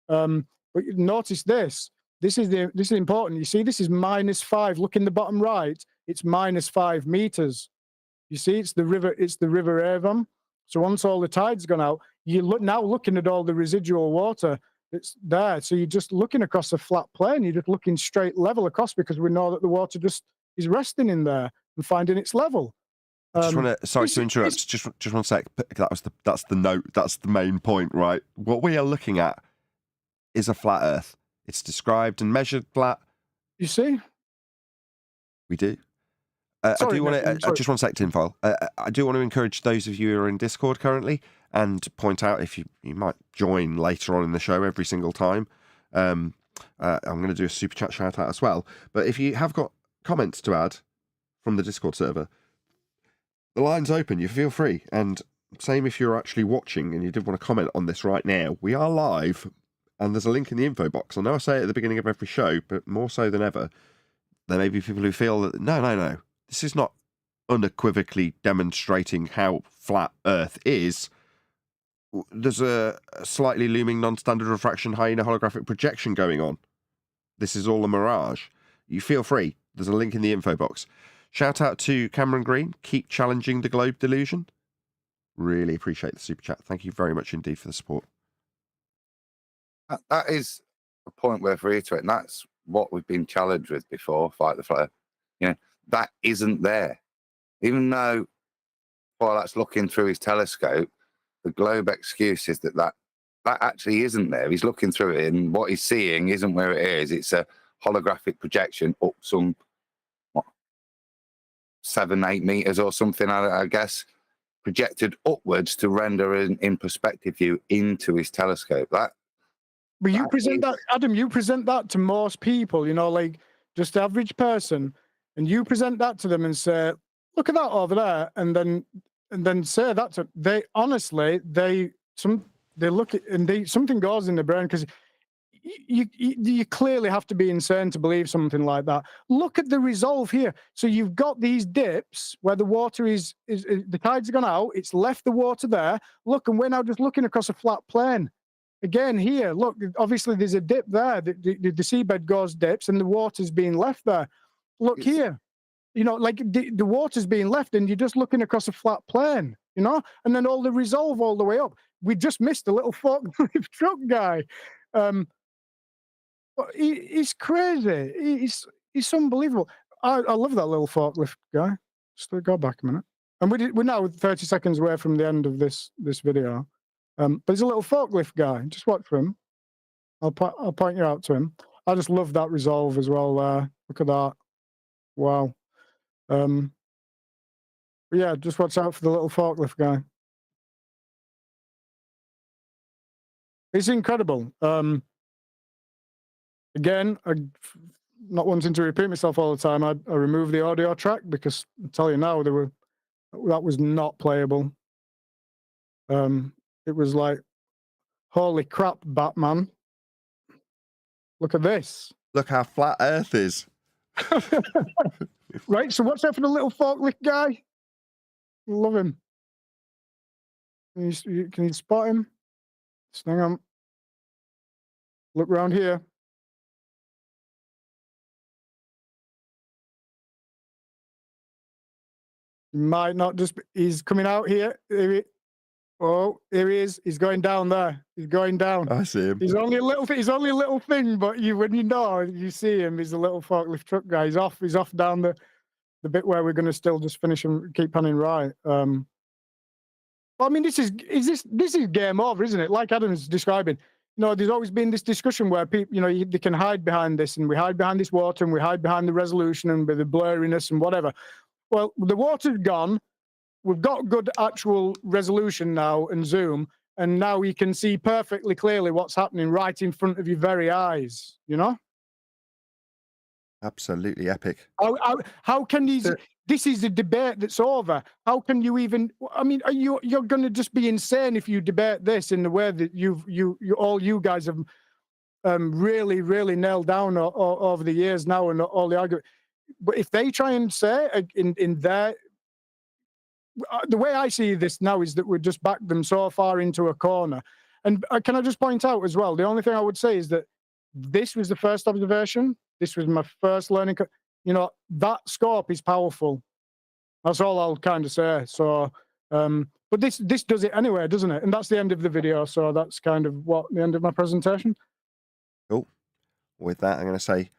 But notice this. This is important. You see, this is -5. Look in the bottom right. It's -5 meters. You see, it's the River Avon. So once all the tide's gone out, now looking at all the residual water that's there. So you're just looking across a flat plane. You're just looking straight level across because we know that the water just is resting in there and finding its level. Sorry to interrupt. Just one sec. That's the note. That's the main point, right? What we are looking at is a flat Earth. It's described and measured flat. You see? We do. I do want to just one sec, Tinfoil. I do want to encourage those of you who are in Discord currently and point out if you might join later on in the show every single time. I'm going to do a super chat shout out as well. But if you have got comments to add from the Discord server, the line's open. You feel free. And same if you're actually watching and you did want to comment on this right now. We are live, and there's a link in the info box. I know I say it at the beginning of every show, but more so than ever, there may be people who feel that no. This is not unequivocally demonstrating how flat Earth is. There's a slightly looming non-standard refraction hyena holographic projection going on. This is all a mirage. You feel free. There's a link in the info box. Shout out to Cameron Green. Keep challenging the globe delusion. Really appreciate the super chat. Thank you very much indeed for the support. That is a point worth reiterating. That's what we've been challenged with before, Fight the Fire. You know, that isn't there. Even though while that's looking through his telescope, the globe excuse is that actually isn't there. He's looking through it and what he's seeing isn't where it is. It's a holographic projection up some 7-8 meters or something, I guess, projected upwards to render in perspective view into his telescope. But you present that, Adam, you present that to most people, you know, like just the average person, and you present that to them and say, look at that over there, and then say that to they honestly they look at and something goes in their brain, because you clearly have to be insane to believe something like that. Look at the resolve here. So you've got these dips where the water is the tide's gone out, it's left the water there. Look, and we're now just looking across a flat plane. Again, here, look, obviously there's a dip there. The seabed goes dips and the water's being left there. Look here, you know, like the water's being left and you're just looking across a flat plane, you know, and then all the resolve all the way up. We just missed the little forklift truck guy. He's crazy. He's unbelievable. I love that little forklift guy. Just go back a minute. And we're now 30 seconds away from the end of this video. But he's a little forklift guy. Just watch for him. I'll point you out to him. I just love that resolve as well. Look at that. Wow. But yeah, just watch out for the little forklift guy. It's incredible. Again, not wanting to repeat myself all the time, I removed the audio track because I tell you now, that was not playable. It was like, holy crap, Batman. Look at this. Look how flat Earth is. Right, so watch out for the little forklift guy. Love him. Can you spot him? Just hang on. Look around here. He might not just be, he's coming out here. Here he is. He's going down there. He's going down. I see him. He's only a little thing, but when you see him, he's a little forklift truck guy. He's off down the bit where we're going to still just finish and keep panning right. I mean, this is game over, isn't it? Like Adam's describing. You know, there's always been this discussion where people, you know, they can hide behind this, and we hide behind this water, and we hide behind the resolution and the blurriness and whatever. Well, the water's gone. We've got good actual resolution now and zoom, and now you can see perfectly clearly what's happening right in front of your very eyes, you know? Absolutely epic. How can these... This is a debate that's over. How can you even... I mean, you're going to just be insane if you debate this in the way that you guys have really, really nailed down over the years now, and all the argument. But if they try and say in their... The way I see this now is that we've just backed them so far into a corner. And can I just point out as well, the only thing I would say is that this was the first observation. This was my first learning. You know, that scope is powerful. That's all I'll kind of say. So, but this does it anyway, doesn't it? And that's the end of the video. So that's kind of the end of my presentation. Cool. With that, I'm going to say,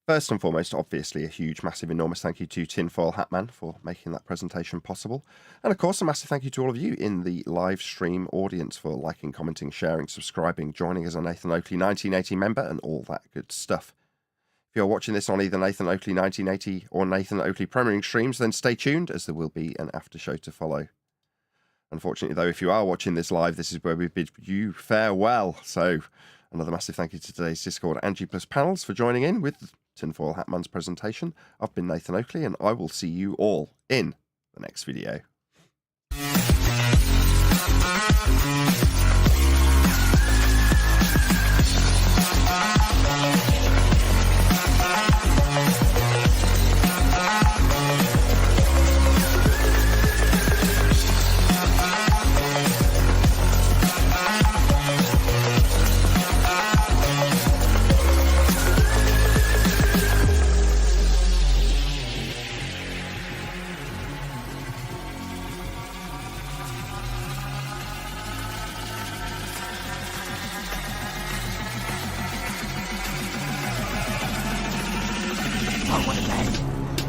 first and foremost, obviously, a huge, massive, enormous thank you to Tinfoil Hatman for making that presentation possible. And of course, a massive thank you to all of you in the live stream audience for liking, commenting, sharing, subscribing, joining as a Nathan Oakley 1980 member, and all that good stuff. If you're watching this on either Nathan Oakley 1980 or Nathan Oakley premiering streams, then stay tuned, as there will be an after show to follow. Unfortunately, though, if you are watching this live, this is where we bid you farewell. So, another massive thank you to today's Discord Angie Plus panels for joining in with Tinfoil Hatman's presentation. I've been Nathan Oakley, and I will see you all in the next video.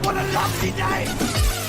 What a lovely day!